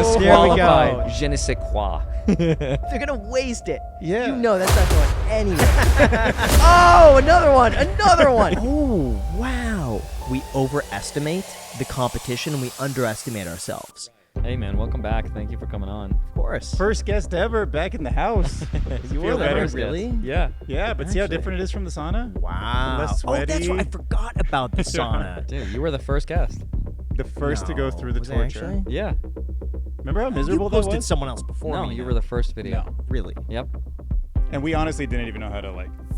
Disqualified. Je ne sais quoi. They're gonna waste it. Yeah. You know that's not going anywhere. Oh, another one. Oh, wow. We overestimate the competition and we underestimate ourselves. Hey, man, welcome back. Thank you for coming on. Of course. First guest ever back in the house. You Feel were the better? first, really? Yeah. Yeah, but see how Actually. different it is from the sauna? Wow. Less Oh, that's sweaty. right. I forgot about the sauna. Dude, you were the first guest. The first to go No. through the Was I torture. actually? Yeah. Remember how You miserable that posted was? someone else before No, me. you now. were the first video. No. Really? Yep. And we honestly didn't even know how to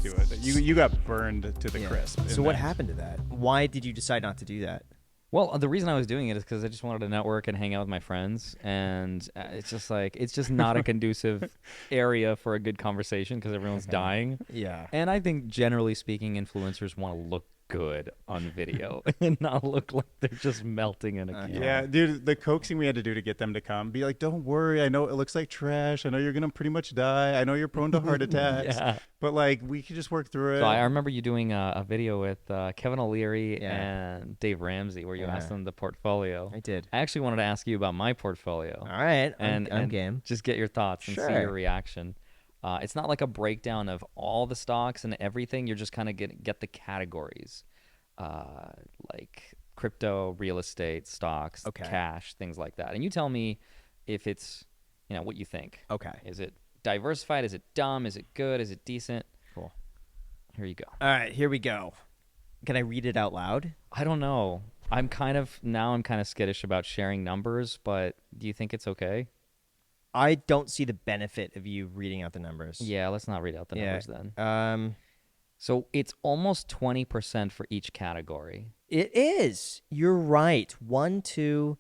do it. You got burned to the crisp. So in what that. happened to that? Why did you decide not to do that? Well, the reason I was doing it is because I just wanted to network and hang out with my friends, and it's just not a conducive area for a good conversation because everyone's dying. Yeah. And I think generally speaking, influencers want to look good on video and not look like they're just melting in a camera. Yeah, dude, the coaxing we had to do to get them to come, be like, don't worry, I know it looks like trash. I know you're going to pretty much die. I know you're prone to heart attacks. Yeah. But, we could just work through it. So I remember you doing a video with Kevin O'Leary Yeah. and Dave Ramsey where you asked them the portfolio. I did. I actually wanted to ask you about my portfolio. All right. And I'm game. just get your thoughts and see Sure. your reaction. It's not like a breakdown of all the stocks and everything. You're just kind of get the categories, like crypto, real estate, stocks, Okay. cash, things like that. And you tell me if it's, what you think. Okay. Is it diversified? Is it dumb? Is it good? Is it decent? Cool. Here you go. All right, here we go. Can I read it out loud? I don't know. I'm kind of skittish about sharing numbers, but do you think it's okay? I don't see the benefit of you reading out the numbers. Yeah, let's not read out the numbers then. So it's almost 20% for each category. It is. You're right. 1, 2,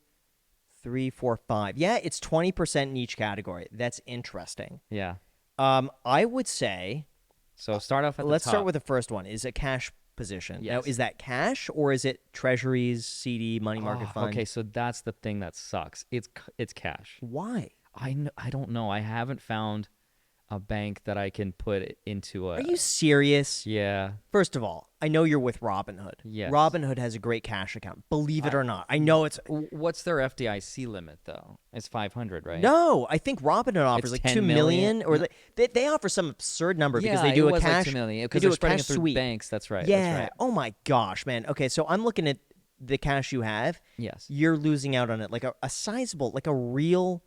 3, 4, 5. Yeah, it's 20% in each category. That's interesting. Yeah. I would say, So start off at the let's top. start with the first one. Is a cash position. Now, Yes. is that cash or is it treasuries, CD, money market fund? Okay, so that's the thing that sucks. It's cash. Why? I don't know. I haven't found a bank that I can put it into a. Are you serious? Yeah. First of all, I know you're with Robinhood. Yes. Robinhood has a great cash account. Believe it or not. I know it's... What's their FDIC limit though? It's 500, right? No, I think Robinhood offers It's like 10 $2 million, or No. they offer some absurd number because Yeah, they do it a was cash. like $2 million they because do they're a spreading cash it through sweep. banks. That's right. Yeah. That's right. Oh my gosh, man. Okay, so I'm looking at the cash you have. Yes. You're losing out on it, like a sizable, like a real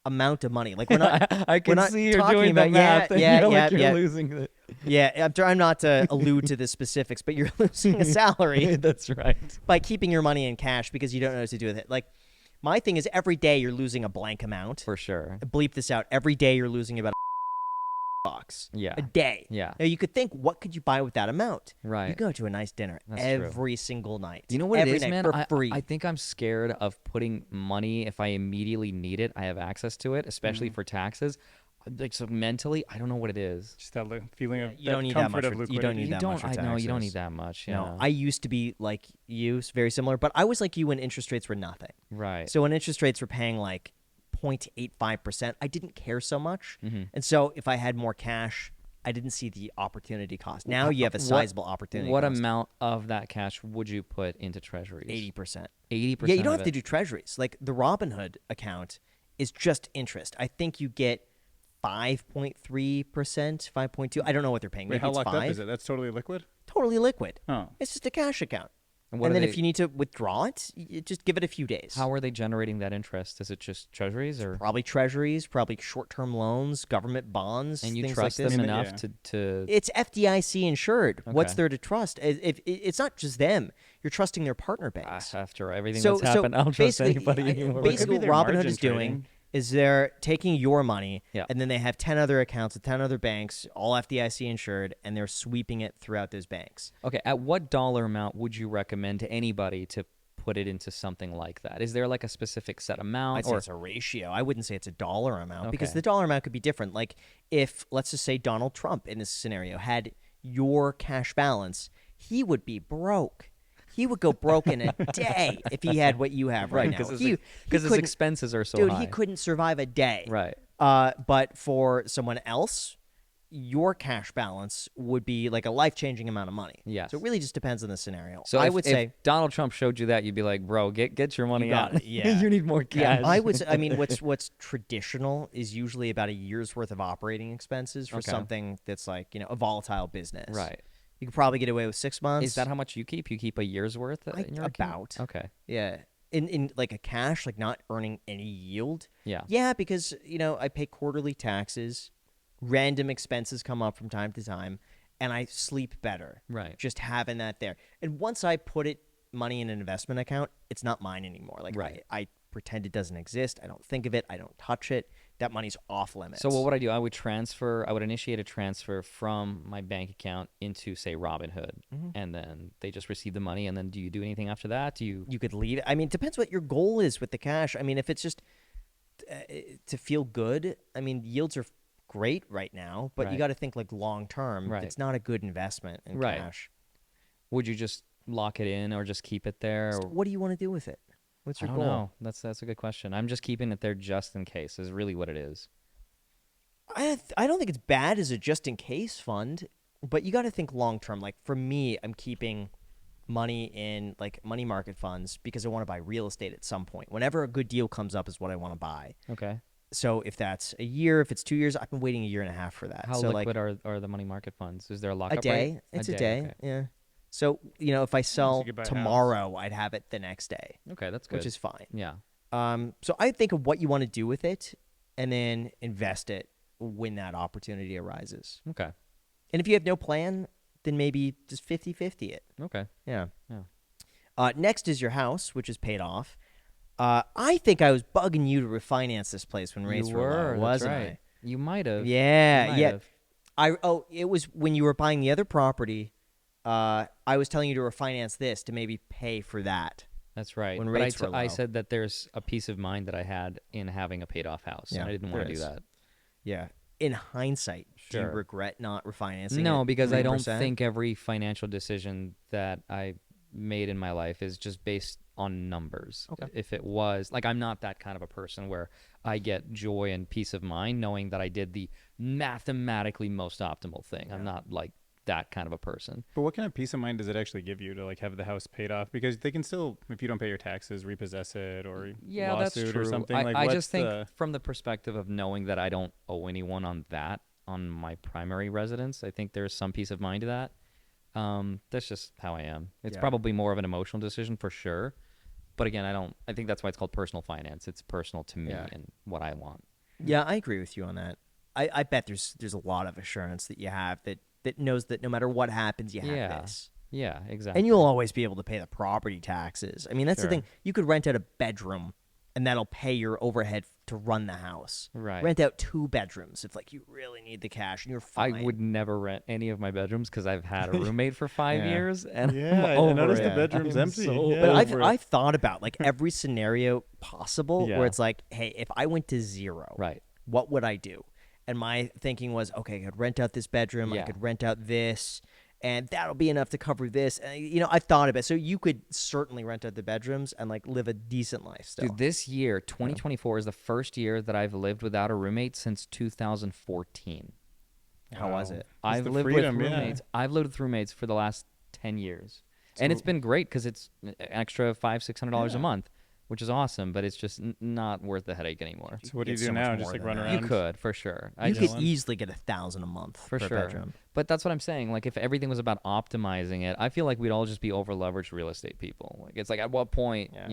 amount of money. Like we're not. I we're can not see you're talking doing the about, math. and Yeah, you're yeah, like yeah. you're losing it. Yeah, I'm trying not to allude to the specifics, but you're losing a salary That's right. by keeping your money in cash because you don't know what to do with it. Like, my thing is every day you're losing a blank amount. For sure. Bleep this out. Every day you're losing about $1. Yeah. A day. Yeah. Now you could think, what could you buy with that amount? Right. You go to a nice dinner That's true. every single night. You know what every it is, night man? For free. I think I'm scared of putting money if I immediately need it. I have access to it, especially for taxes. Like so mentally, I don't know what it is. Just that feeling of You don't need that comfort much of for- you liquidity. don't need You that don't. much for I know you don't taxes. need that much. You Yeah. know, I used to be like you, very similar, but I was like you when interest rates were nothing. Right. So when interest rates were paying like 0.85%, I didn't care so much. Mm-hmm. And so if I had more cash, I didn't see the opportunity cost. Now you have a sizable opportunity What cost. amount of that cash would you put into treasuries? 80%. 80%. Yeah, you don't of have to it. do treasuries. Like the Robinhood account is just interest. I think you get 5.3%, 5.2. I don't know what they're paying. Wait, Maybe how it's locked 5. up is it? That's totally liquid? Totally liquid. Oh. It's just a cash account. what And are then they, if you need to withdraw it, you just give it a few days. how are they generating that interest? Is it just treasuries or? Probably treasuries, probably short-term loans, government bonds, And you things trust like this. them I mean, enough yeah. to It's FDIC insured. What's Okay. there to trust? If it's not just them, you're trusting their partner banks. after everything So- that's so happened, I don't trust basically, anybody anymore. Basically, Could be what their Robinhood margin is doing trading. is they're taking your money, Yeah. and then they have 10 other accounts with 10 other banks, all FDIC insured, and they're sweeping it throughout those banks. Okay, at what dollar amount would you recommend to anybody to put it into something like that? Is there like a specific set amount? I'd say it's a ratio. I wouldn't say it's a dollar amount because Okay. the dollar amount could be different. Like if, let's just say Donald Trump in this scenario had your cash balance, he would be broke. He would go broke in a day if he had what you have right now. because He his couldn't- expenses are so dude, high. he couldn't survive a day. Right. But for someone else, your cash balance would be like a life-changing amount of money. Yes. So it really just depends on the scenario. So I if, would if say Donald Trump showed you that, you'd be like, bro, get your money got out. it, yeah. You need more cash. yeah, I would say, I mean, what's traditional is usually about a year's worth of operating expenses for Okay. something that's like, a volatile business. Right. You could probably get away with 6 months. Is that how much you keep? You keep a year's worth in your account? about? Okay. Yeah. In like a cash, like not earning any yield. Yeah. Yeah, because I pay quarterly taxes, random expenses come up from time to time, and I sleep better. Right. Just having that there. And once I put money in an investment account, it's not mine anymore. Like Right. I pretend it doesn't exist. I don't think of it. I don't touch it. That money's off limits. So what would I do? I would initiate a transfer from my bank account into, say, Robinhood, and then they just receive the money. And then do you do anything after that? Do you? You could leave it. I mean, it depends what your goal is with the cash. I mean, if it's just to feel good, I mean, yields are great right now, but you Right. got to think like long term. Right. It's not a good investment in Right. cash. Would you just lock it in or just keep it there? So Or, what do you want to do with it? What's I your don't goal? know. That's a good question. I'm just keeping it there just in case. Is really what it is. I don't think it's bad as a just in case fund, but you got to think long term. Like for me, I'm keeping money in like money market funds because I want to buy real estate at some point. Whenever a good deal comes up is what I want to buy. Okay. So if that's a year, if it's 2 years, I've been waiting a year and a half for that. How so liquid like are the money market funds? Is there a a lockup day, rate? it's a day. Okay. Yeah. So if I sell could buy a house. tomorrow, I'd have it the next day, Okay, that's good. which is fine. Yeah. So I think of what you want to do with it, and then invest it when that opportunity arises. Okay. And if you have no plan, then maybe just 50-50 it. Okay. Yeah. Yeah. Next is your house, which is paid off. I think I was bugging you to refinance this place when rates You were low, that's wasn't right. You might have. Yeah, You yeah. might have. It was when you were buying the other property. I was telling you to refinance this to maybe pay for that. That's right. when But rates were I low. said that there's a peace of mind that I had in having a paid off house. Yeah, And I didn't want to there do is. that. Yeah. In hindsight, do you Sure. regret not refinancing? No, it because I don't 3%? think every financial decision that I made in my life is just based on numbers. Okay. If it was, like, I'm not that kind of a person where I get joy and peace of mind knowing that I did the mathematically most optimal thing. I'm not like that kind of a person. But what kind of peace of mind does it actually give you to like have the house paid off? Because they can still, if you don't pay your taxes, repossess it or Yeah, that's lawsuit true. or something. I, Like, I what's just think the- from the perspective of knowing that I don't owe anyone on my primary residence, I think there's some peace of mind to that. That's just how I am. It's Yeah. probably more of an emotional decision for sure. But again, I think that's why it's called personal finance. It's personal to me Yeah. and what I want. Yeah, I agree with you on that. I bet there's a lot of assurance that you have that knows that no matter what happens, you have Yeah. this. Yeah, exactly. And you'll always be able to pay the property taxes. I mean, that's the Sure. thing. You could rent out a bedroom, and that'll pay your overhead to run the house. Right. Rent out 2 bedrooms if like you really need the cash, and you're fine. I would never rent any of my bedrooms because I've had a roommate for 5 Yeah. years, and Yeah, I'm I over noticed it. the bedroom's I'm empty. so Yeah. But over it. I've thought about like every scenario possible Yeah. where it's like, hey, if I went to 0, Right. what would I do? And my thinking was, okay, I could rent out this bedroom, I Yeah. could rent out this, and that'll be enough to cover this. And, I've thought about it. So you could certainly rent out the bedrooms and like live a decent life still. Dude, this year, 2024, is the first year that I've lived without a roommate since 2014. How was Wow. it? It's I've the lived freedom, with yeah. roommates. I've lived with roommates for the last 10 years. And it's been great because it's an extra $500-$600 a Yeah. month, which is awesome, but it's just not worth the headache anymore. So what do you Get do so much now? more Just like than run that. around? You could, for sure. You could Dylan? easily get $1,000 a month For per sure. bedroom. But that's what I'm saying. Like, if everything was about optimizing it, I feel like we'd all just be over-leveraged real estate people. Like, it's like, at what point, Yeah.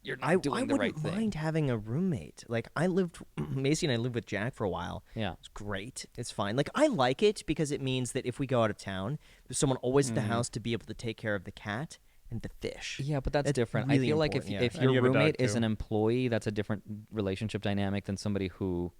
you're not I doing the right wouldn't thing. mind having a roommate. Like I lived, Macy and I lived with Jack for a while. Yeah. It's great. It's fine. Like I like it because it means that if we go out of town, there's someone always at the house to be able to take care of the cat and the fish. Yeah, but that's It's different. really I feel like important, yeah. if And your you have a dog, roommate is too. an employee, that's a different relationship dynamic than somebody who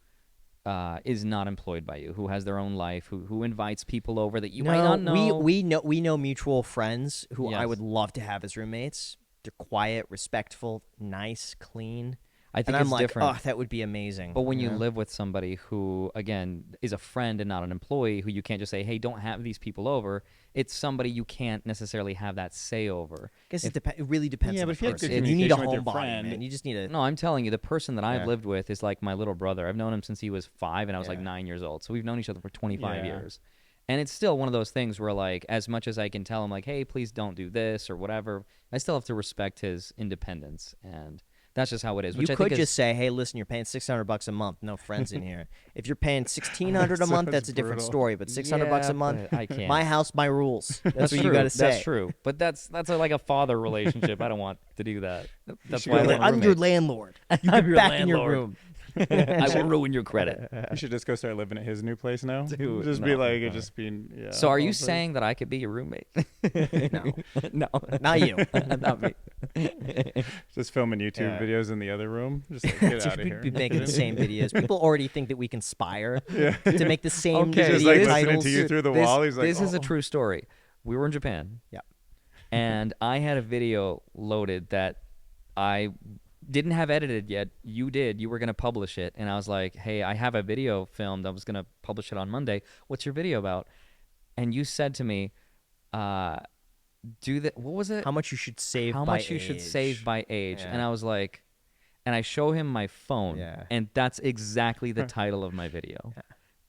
is not employed by you, who has their own life, who invites people over that you might not know. We know mutual friends who I Yes. would love to have as roommates. They're quiet, respectful, nice, clean. I think And I'm it's like, different. oh, that would be amazing. But when you know? live with somebody who, again, is a friend and not an employee, who you can't just say, "Hey, don't have these people over," it's somebody you can't necessarily have that say over. I guess If, it really depends Yeah, on but the if you had good person. You need a communication with your homebody, friend- man. You just need a. no, I'm telling you, the person that I've Yeah. lived with is like my little brother. I've known him since he was 5, and I was like Yeah. 9 years old. So we've known each other for 25 Yeah. years. And it's still one of those things where, like, as much as I can tell him, like, "Hey, please don't do this" or whatever, I still have to respect his independence, and that's just how it is. You Which I could think just is, say, "Hey, listen, you're paying $600 a month. No friends in here. If you're paying $1,600 a month, Sounds that's a different brutal. story. But $600 Yeah, a month, but I can't. my house, my rules. That's That's what true. you got to say. That's true. But that's like a father relationship. I don't want to do that. That's should why I go don't like, want I'm your roommates. landlord. You I'm get your back in your landlord. room. I will ruin your credit. You should just go start living at his new place now. Dude, just be no, like, no. just being. Yeah. So are you all saying that I could be your roommate? No, No, not you. not me. just filming YouTube Yeah. videos in the other room? Just like, get out of We'd here. be making the same videos. People already think that we conspire Yeah. to make the same Okay, Just video like listening titles. to you through the This- wall. He's like, this is a "Oh." true story. We were in Japan. Yeah. And I had a video loaded that I didn't have edited yet. You did. You were going to publish it. And I was like, "Hey, I have a video filmed. I was going to publish it on Monday. What's your video about?" And you said to me, do that. What was it? How much you should save How by much you should age. save by age. Yeah. And I was like, and I show him my phone. Yeah. And that's exactly the title of my video.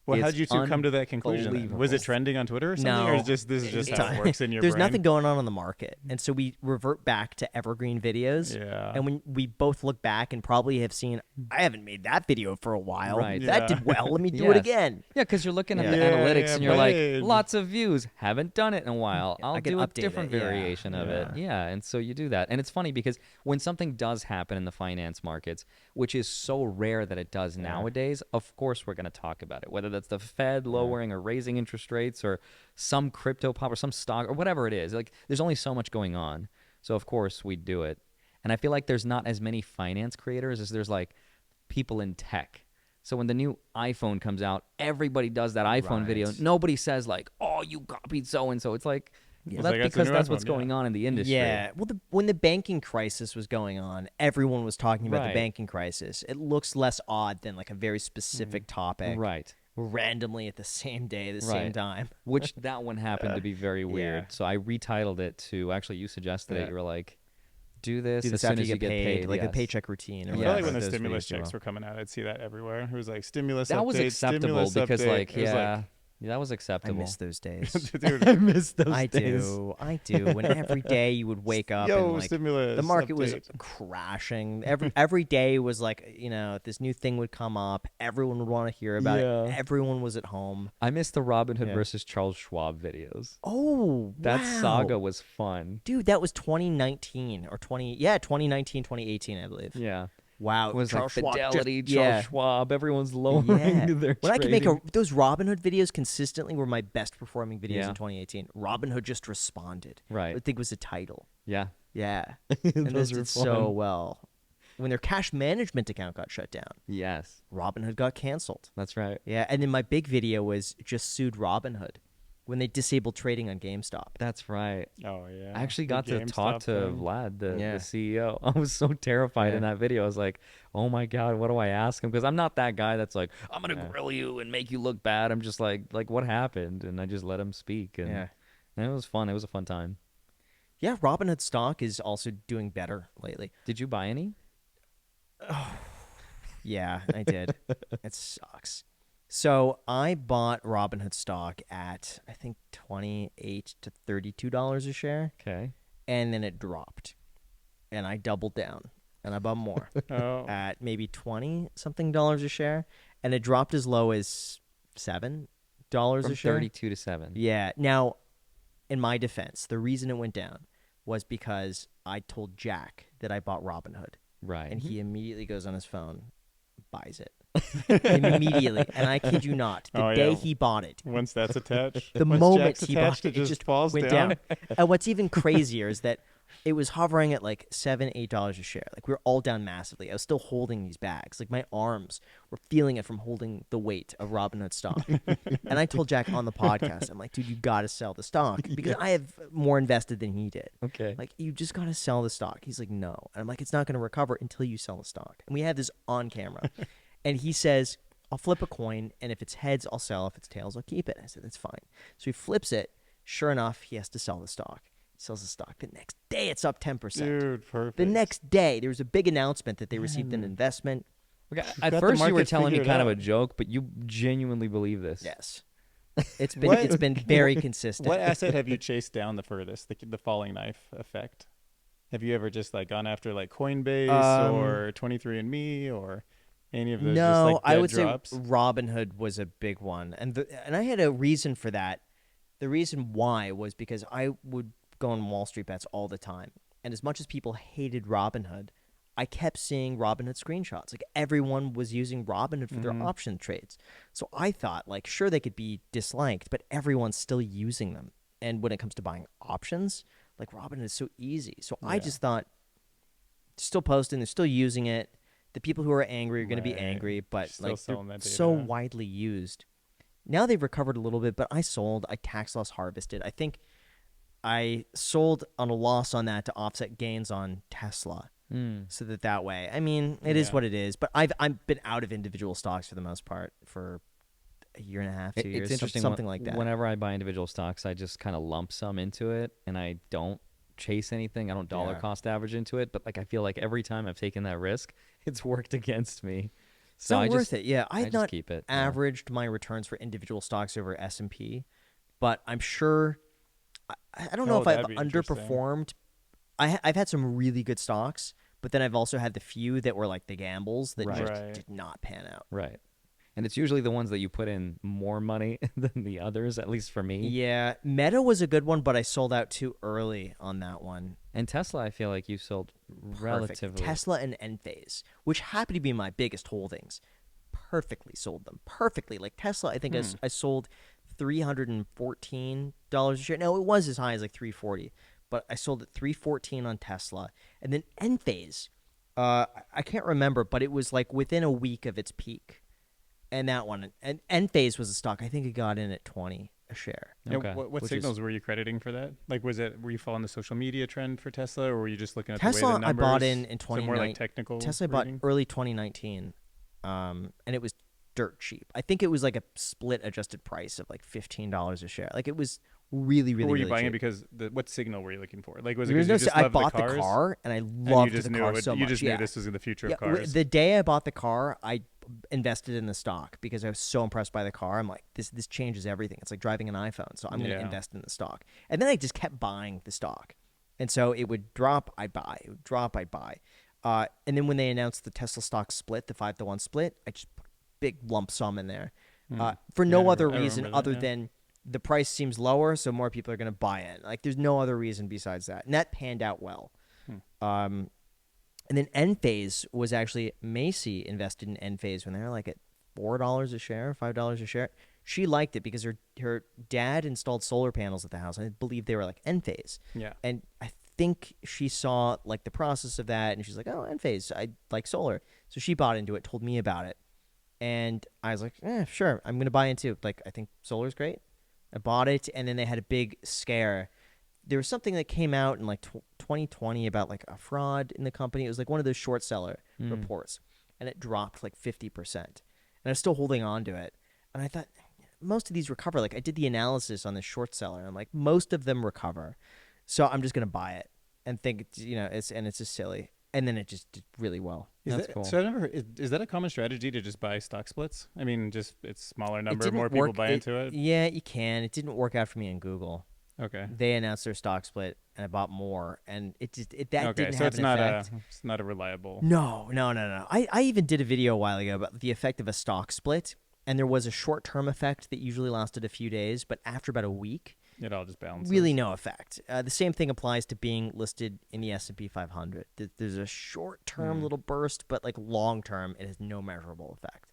Well, how It's did you two come to that conclusion? then? Was it unbelievable. trending on Twitter or something? No. Or is this is just It's how it works in your There's brain? nothing going on the market, and so we revert back to evergreen videos. Yeah. And when we both look back and probably have seen, I haven't made that video for a while. Right. That Yeah. did well. Let me do it Yes. again. Yeah, because you're looking at Yeah. the Yeah, analytics yeah, and you're like, babe. lots of views. Haven't done it in a while. Yeah, I'll I can do a update different it, yeah. variation of it. Yeah, and so you do that. And it's funny because when something does happen in the finance markets, which is so rare that it does nowadays, of course we're going to talk about it. Whether that's the Fed lowering or raising interest rates or some crypto pop or some stock or whatever it is. Like, there's only so much going on. So, of course, we do it. And I feel like there's not as many finance creators as there's like people in tech. So when the new iPhone comes out, everybody does that iPhone video. Right. Nobody says like, "Oh, you copied so and so." It's like, well, It's that's like, that's a because new that's iPhone, what's going yeah. on in the industry. Yeah. Well, when the banking crisis was going on, everyone was talking about Right. the banking crisis. It looks less odd than like a very specific topic. Right. Randomly at the same day, the same Right. time. Which that one happened to be very weird. yeah. So I retitled it to, actually you suggested it. Yeah. You were like, do this, Do as this soon after as you get paid, like yes. the paycheck routine. Or I Yeah. felt whatever like when the those stimulus videos came checks out. were coming out, I'd see that everywhere. It was like stimulus That update, was acceptable stimulus because update. like, It was yeah, that was I acceptable. miss those days. Dude, miss those I do. When every day you would wake up yo, and like stimulus the market was update. crashing. Every day was like, this new thing would come up. Everyone would want to hear about Yeah. it. Everyone was at home. I miss the Robin Hood Yeah. versus Charles Schwab videos. Oh, That wow. saga was fun. Dude, that was 2019 or 2019, 2018, I believe. Yeah. Wow. It was Charles like Schwab Fidelity, just- Charles Schwab, everyone's lowering Yeah. their When I could make trading. those Robinhood videos consistently were my best performing videos Yeah. in 2018. Robinhood just responded. Right. I think was the title. Yeah. Yeah. And Those those were did so fun. well. When their cash management account got shut down, Yes. Robinhood got canceled. That's right. Yeah, and then my big video was just sued Robinhood when they disabled trading on GameStop. That's right. Oh yeah. I actually The got to talk GameStop to thing. Vlad, the Yeah. CEO. I was so terrified in Yeah. that video. I was like, oh my God, what do I ask him? Because I'm not that guy that's like, I'm going to Yeah. grill you and make you look bad. I'm just like, what happened? And I just let him speak. And, Yeah. and it was fun. It was a fun time. Yeah, Robinhood stock is also doing better lately. Did you buy any? Yeah, I did. It sucks. So I bought Robinhood stock at I think $28 to $32 a share, Okay. and then it dropped, and I doubled down and I bought more Oh. at maybe $20 something a share, and it dropped as low as $7 From a share. 32 to 7. Yeah. Now, in my defense, the reason it went down was because I told Jack that I bought Robinhood, Right. and he immediately goes on his phone, buys it immediately, and I kid you not, the Oh, day yeah. he bought it, Once that's attached, the once moment Jack's he attached, bought it, it just falls went down. And what's even crazier is that it was hovering at like $7, $8 a share. Like we were all down massively. I was still holding these bags. Like my arms were feeling it from holding the weight of Robinhood stock. And I told Jack on the podcast, I'm like, dude, you got to sell the stock because I have more invested than he did. Okay. Like, you just got to sell the stock. He's like, no. And I'm like, it's not going to recover until you sell the stock. And we had this on camera. And he says, I'll flip a coin, and if it's heads, I'll sell. If it's tails, I'll keep it. I said, that's fine. So he flips it. Sure enough, he has to sell the stock. He sells the stock. The next day, it's up 10%. Dude, perfect. The next day, there was a big announcement that they received an investment. Okay, got at the first, you were market telling me figured kind of a out. joke, but you genuinely believe this. Yes. It's been very consistent. What asset have you chased down the furthest? The falling knife effect. Have you ever just like gone after like Coinbase or 23andMe or any of those? No, just, like, I dead would drops? say Robinhood was a big one, and I had a reason for that. The reason why was because I would go on Wall Street bets all the time, and as much as people hated Robinhood, I kept seeing Robinhood screenshots. Like everyone was using Robinhood for their option trades, so I thought like sure they could be disliked, but everyone's still using them. And when it comes to buying options, like Robinhood is so easy. So I just thought, still posting, they're still using it. The people who are angry are going to be Right. angry, but Still like selling they're that so data. widely used. Now they've recovered a little bit, but I sold. I tax loss harvested. I think I sold on a loss on that to offset gains on Tesla. So that way, I mean, it is Yeah. what it is. But I've been out of individual stocks for the most part for a year and a half, 2 years, It's interesting. something like that. Whenever I buy individual stocks, I just kind of lump sum into it, and I don't chase anything. I don't dollar cost average into it. But like, I feel like every time I've taken that risk, it's worked against me. It's So not I worth just, it. Yeah, I I've just not keep it. averaged my returns for individual stocks over S&P, but I'm sure I don't know Oh, if I've that'd be interesting. underperformed. I've had some really good stocks, but then I've also had the few that were like the gambles that just Right. did not pan out. Right. And it's usually the ones that you put in more money than the others, at least for me. Yeah, Meta was a good one, but I sold out too early on that one. And Tesla, I feel like you sold Perfect. relatively. Tesla and Enphase, which happen to be my biggest holdings, perfectly sold them. Perfectly. Like Tesla, I think I sold $314 a share. No, it was as high as like 340, but I sold at 314 on Tesla. And then Enphase, I can't remember, but it was like within a week of its peak. And that one, and Enphase was a stock, I think it got in at 20 a share. Yeah, Okay. what Which signals were you crediting for that? Like, were you following the social media trend for Tesla, or were you just looking at the way Tesla, the numbers? I bought in So 2019. more like technical. Tesla I bought reading? early 2019, and it was dirt cheap. I think it was like a split adjusted price of like $15 a share. Like it was really, really, Or were you really buying cheap. it because what signal were you looking for? Like, was it There was because you no just I loved bought the cars? car, and I And loved you just the knew car it, so you much. just yeah. knew this was the future Yeah, of cars. the day I bought the car, I invested in the stock because I was so impressed by the car. I'm like, this changes everything. It's like driving an iPhone, so I'm going to Yeah. invest in the stock. And then I just kept buying the stock, and so it would drop, I'd buy. It would drop, I'd buy. And then when they announced the Tesla stock split, the 5-to-1 split, I just put a big lump sum in there for no other I reason remember that, other yeah. than the price seems lower, so more people are going to buy it. Like there's no other reason besides that, and that panned out well. And then Enphase was actually Macy invested in Enphase when they were like at $4 a share, $5 a share. She liked it because her dad installed solar panels at the house. I believe they were like Enphase. Yeah. And I think she saw like the process of that, and she's like, "Oh, Enphase, I like solar." So she bought into it, told me about it, and I was like, sure, I'm gonna buy into. Like, I think solar's great. I bought it, and then they had a big scare. There was something that came out in like 2020 about like a fraud in the company. It was like one of those short seller reports, and it dropped like 50%. And I was still holding on to it, and I thought most of these recover. Like I did the analysis on the short seller, and I'm like most of them recover, so I'm just gonna buy it and think it's just silly. And then it just did really well. That's cool. So is that a common strategy to just buy stock splits? I mean, just it's smaller number, didn't more people work- buy into it. Yeah, you can. It didn't work out for me in Google. Okay. They announced their stock split, and I bought more, and that Okay, didn't so have it's an not effect. it's not a reliable. No. I even did a video a while ago about the effect of a stock split, and there was a short-term effect that usually lasted a few days, but after about a week, It all just balances. really no effect. The same thing applies to being listed in the S&P 500. There's a short-term little burst, but like long-term, it has no measurable effect.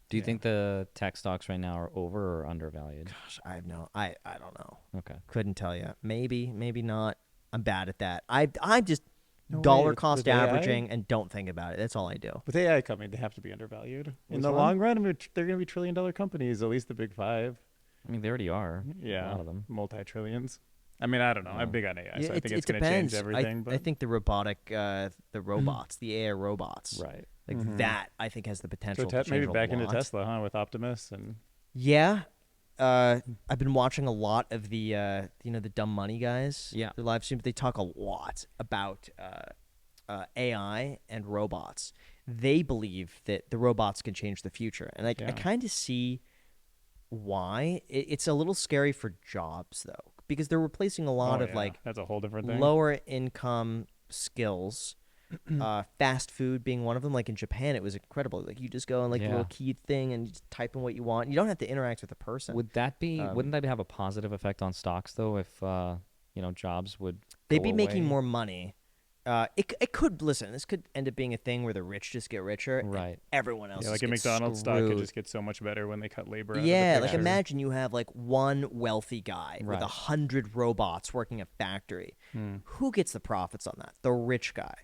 Do you think the tech stocks right now are over or undervalued? Gosh, I don't know. Okay. Couldn't tell you. Maybe not. I'm bad at that. I just No way, dollar with cost AI? averaging and don't think about it. That's all I do. With AI coming, they have to be undervalued. In Which the one? long run, I mean, they're going to be trillion-dollar companies, at least the big five. I mean, they already are. A Yeah, lot of them. multi-trillions. I mean, I don't know. Yeah. I'm big on AI, Yeah, so I think it it's going to change depends. everything. I think the robots, the AI robots, Right. like Mhm. that, I think has the so potential to change maybe a back into lot. Tesla, huh, with Optimus and Yeah. I've been watching a lot of the the Dumb Money guys. Yeah. Their live streams. They talk a lot about AI and robots. They believe that the robots can change the future, and I Yeah. kind of see why. It's a little scary for jobs though, because they're replacing a lot oh, of yeah, like that's a whole different thing. lower income skills. Fast food being one of them. Like in Japan, it was incredible. Like you just go on like the Yeah. little key thing and you just type in what you want. You don't have to interact with a person. Would that be? Um, Wouldn't that have a positive effect on stocks though? If jobs would They'd go be making away? more money. It could listen. This could end up being a thing where the rich just get richer, and Right. everyone else. Yeah, like just a gets McDonald's stock could screwed. just get so much better when they cut labor out Yeah, of the like picture. imagine you have like one wealthy guy with Right. 100 robots working a factory. Hmm. Who gets the profits on that? The rich guy.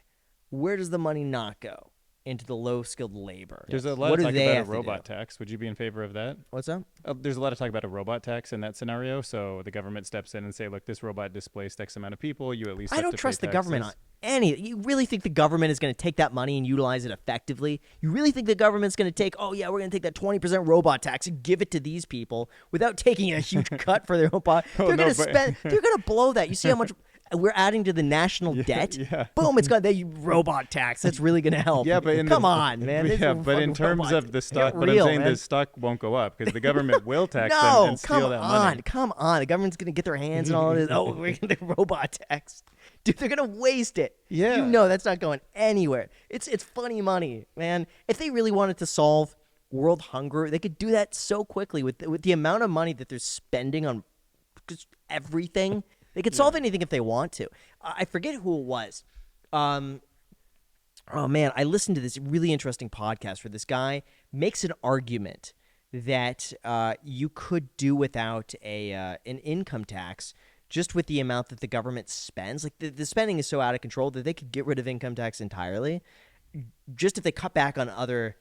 Where does the money not go? Into the low-skilled labor. There's a lot What of do talk they about a have to robot do? tax. Would you be in favor of that? What's up? There's a lot of talk about a robot tax in that scenario. So the government steps in and say, look, this robot displaced X amount of people. You at least I have don't to trust pay the government on taxes." any. You really think the government is going to take that money and utilize it effectively? You really think the government's going to take, oh yeah, we're going to take that 20% robot tax and give it to these people without taking a huge cut for their robot? Oh, They're no, going to but- spend. They're going to blow that. You see how much we're adding to the national debt? Yeah. Boom! It's got that robot tax. That's really going to help. Yeah, but come on, man. It's Yeah, a but in fucking terms robot. of the stock, Get but real, I'm saying man. the stock won't go up because the government will tax them No, and come steal that on, money. come on. The government's gonna get their hands on all of this. Oh, we're gonna get robot tax, dude. They're gonna waste it. Yeah. You know that's not going anywhere. It's funny money, man. If they really wanted to solve world hunger, they could do that so quickly with the amount of money that they're spending on just everything. They could solve anything if they want to. I forget who it was. Oh man, I listened to this really interesting podcast where this guy makes an argument that you could do without an income tax just with the amount that the government spends. Like the spending is so out of control that they could get rid of income tax entirely, just if they cut back on other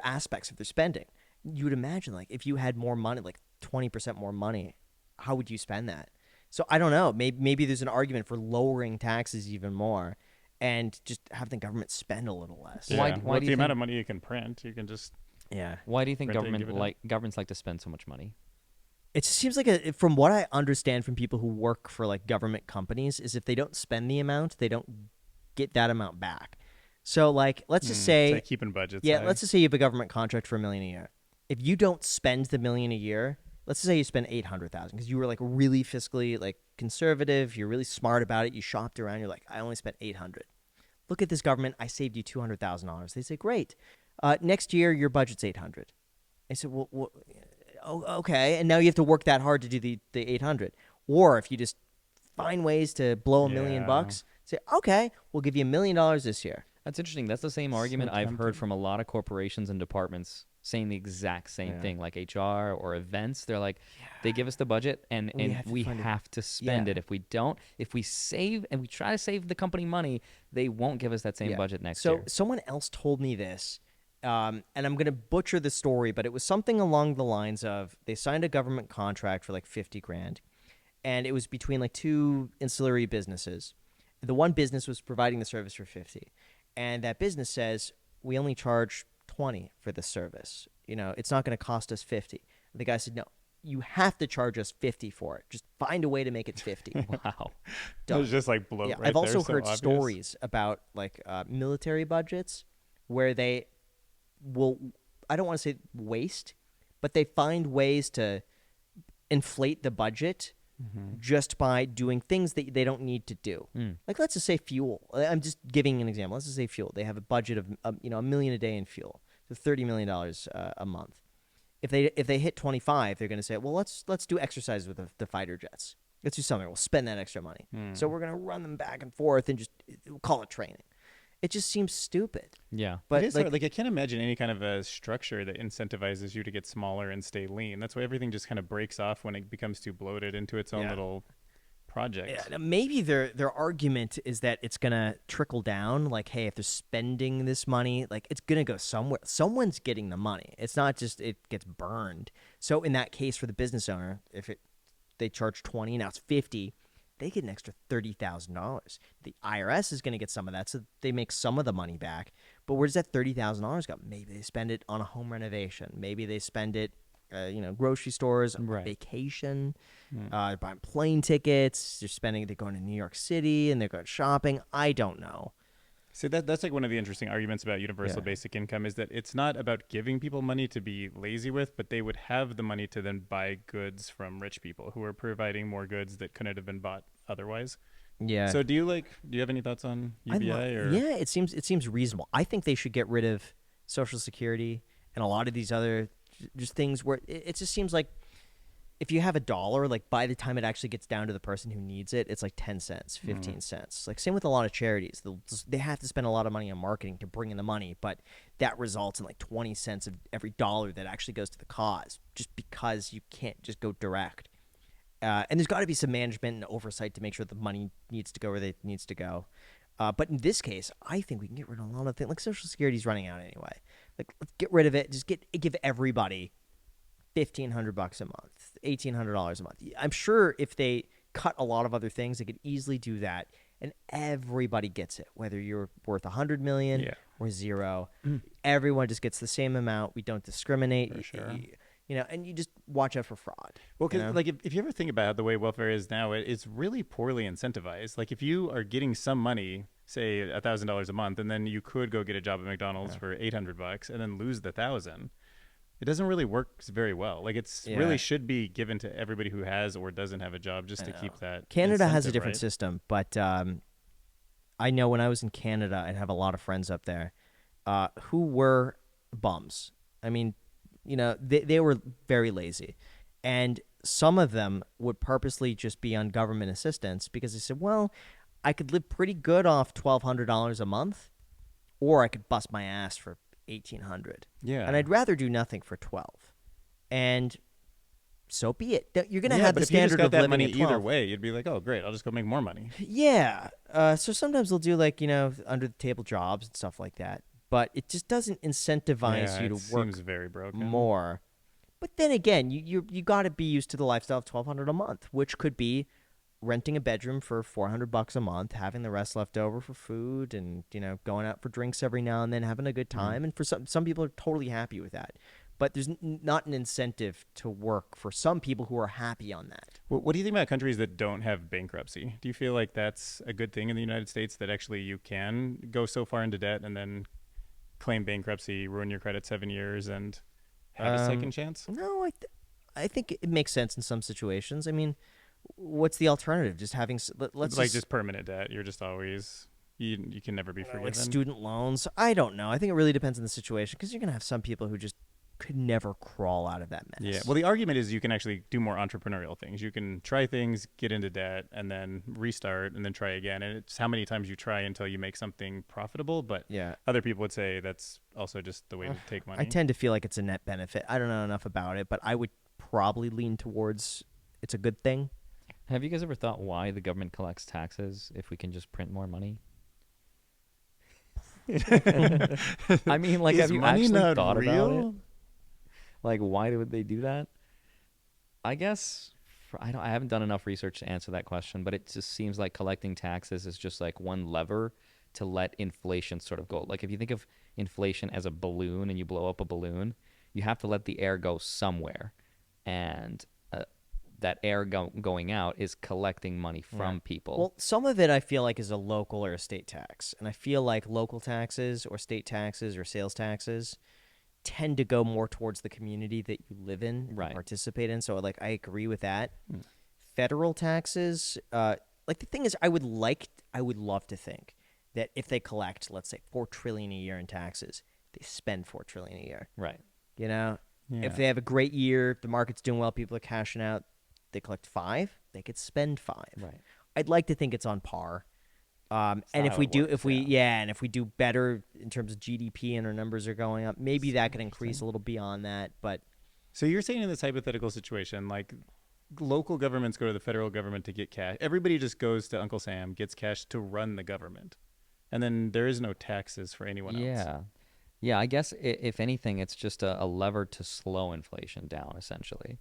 aspects of their spending. You would imagine, like, if you had more money, like 20% more money, how would you spend that? So I don't know. Maybe there's an argument for lowering taxes even more and just have the government spend a little less. Yeah. Why Well, do the you amount think- of money you can print, you can just Yeah. Why do you think Print it and give it up. governments like to spend so much money? It just seems like, from what I understand from people who work for like government companies, is if they don't spend the amount, they don't get that amount back. So like, let's just it's say, like keeping budgets. yeah, high. let's just say you have a government contract for $1 million a year. If you don't spend the $1 million a year, let's just say you spend 800,000 because you were like really fiscally like conservative, you're really smart about it, you shopped around, you're like, I only spent 800. Look at this government, I saved you $200,000. They say, great. Next year your budget's 800. I said, well, oh, okay, and now you have to work that hard to do the 800. Or if you just find ways to blow $1 million Yeah. bucks, say, okay, we'll give you $1 million this year. That's interesting. That's the same So argument I've tempting. heard from a lot of corporations and departments saying the exact same Yeah. thing, like HR or events. They're like, they give us the budget and We have to we find it. have to spend Yeah. it. If we don't, if we save and we try to save the company money, they won't give us that same Yeah. budget next So year. someone else told me this, and I'm going to butcher the story, but it was something along the lines of they signed a government contract for like 50 grand, and it was between like two ancillary businesses. The one business was providing the service for 50, and that business says we only charge 20 for the service. You know, it's not going to cost us 50. The guy said, no, you have to charge us 50 for it. Just find a way to make it 50. Wow. It was just like bloat. Yeah, right I've also there, so heard obvious. stories about like military budgets where they will, I don't want to say waste, but they find ways to inflate the budget just by doing things that they don't need to do. Like let's just say fuel. I'm just giving an example. Let's just say fuel. They have a budget of $1 million a day in fuel, so $30 million a month. If they hit 25, they're going to say, well, let's do exercises with the fighter jets. Let's do something. We'll spend that extra money. So we're going to run them back and forth and just call it training. It just seems stupid. Yeah. But It is like, hard. Like I can't imagine any kind of a structure that incentivizes you to get smaller and stay lean. That's why everything just kind of breaks off when it becomes too bloated into its own Yeah. little project. Yeah, now maybe their argument is that it's gonna trickle down. Like, hey, if they're spending this money, like it's gonna go somewhere. Someone's getting the money. It's not just it gets burned. So in that case, for the business owner, if they charge 20, now it's 50, they get an extra $30,000. The IRS is gonna get some of that, so they make some of the money back. But where does that $30,000 go? Maybe they spend it on a home renovation. Maybe they spend it, grocery stores, Right. vacation, buying plane tickets. They're going to New York City and they're going shopping. I don't know. So that's like one of the interesting arguments about universal Yeah. basic income is that it's not about giving people money to be lazy with, but they would have the money to then buy goods from rich people who are providing more goods that couldn't have been bought otherwise. Yeah. So do you have any thoughts on UBI or? Yeah, it seems reasonable. I think they should get rid of Social Security and a lot of these other just things where it just seems like if you have $1, like by the time it actually gets down to the person who needs it, it's like 10 cents, 15 cents. Like same with a lot of charities. They have to spend a lot of money on marketing to bring in the money, but that results in like 20 cents of every dollar that actually goes to the cause just because you can't just go direct. And there's got to be some management and oversight to make sure the money needs to go where it needs to go. But in this case, I think we can get rid of a lot of things. Like Social Security's running out anyway. Like let's get rid of it. Just give everybody $1,500 a month, $1,800 a month. I'm sure if they cut a lot of other things, they could easily do that, and everybody gets it. Whether you're worth $100 million or zero, everyone just gets the same amount. We don't discriminate. For sure. And you just watch out for fraud. Well, because like if you ever think about the way welfare is now, it's really poorly incentivized. Like if you are getting some money, say $1,000 a month, and then you could go get a job at McDonald's for $800 and then lose the 1,000. It doesn't really work very well. Like really should be given to everybody who has or doesn't have a job just to keep that. Canada has a different right? system, but I know when I was in Canada, I'd have a lot of friends up there who were bums. I mean, they were very lazy. And some of them would purposely just be on government assistance because they said, well, I could live pretty good off $1,200 a month, or I could bust my ass for $1,800. Yeah. And I'd rather do nothing for 12. And so be it. You're going to have the if you just standard got of that living money at 12. either way, you'd be like, oh, great, I'll just go make more money. Yeah. So sometimes they'll do like, under the table jobs and stuff like that. But it just doesn't incentivize you to work seems very broken. more. But then again, you got to be used to the lifestyle of $1,200 a month, which could be renting a bedroom for $400 a month, having the rest left over for food, and going out for drinks every now and then, having a good time. And for some people are totally happy with that. But there's not an incentive to work for some people who are happy on that. What do you think about countries that don't have bankruptcy? Do you feel like that's a good thing in the United States, that actually you can go so far into debt and then claim bankruptcy, ruin your credit 7 years, and have a second chance? No, I think it makes sense in some situations. I mean, what's the alternative? Just having let's just permanent debt. You're just always you can never be forgiven. Like student loans. I don't know. I think it really depends on the situation because you're gonna have some people who just could never crawl out of that mess. Yeah. Well, the argument is you can actually do more entrepreneurial things. You can try things, get into debt, and then restart, and then try again. And it's how many times you try until you make something profitable. But other people would say that's also just the way to take money. I tend to feel like it's a net benefit. I don't know enough about it, but I would probably lean towards it's a good thing. Have you guys ever thought why the government collects taxes if we can just print more money? I mean, like, have you actually thought about it? Like, why would they do that? I guess I haven't done enough research to answer that question, but it just seems like collecting taxes is just like one lever to let inflation sort of go. Like, if you think of inflation as a balloon and you blow up a balloon, you have to let the air go somewhere, and that air going out is collecting money from people. Well, some of it I feel like is a local or a state tax, and I feel like local taxes or state taxes or sales taxes tend to go more towards the community that you live in and participate in. So like I agree with that. Federal taxes, like the thing is I would love to think that if they collect, let's say $4 trillion a year in taxes, they spend $4 trillion a year. Right. If they have a great year, the market's doing well, people are cashing out, they collect $5 trillion, they could spend $5 trillion. Right. I'd like to think it's on par. And if we do better in terms of GDP and our numbers are going up, maybe that could increase a little beyond that. But so you're saying in this hypothetical situation, like local governments go to the federal government to get cash. Everybody just goes to Uncle Sam, gets cash to run the government, and then there is no taxes for anyone else. Yeah. Yeah, I guess if anything, it's just a lever to slow inflation down, essentially.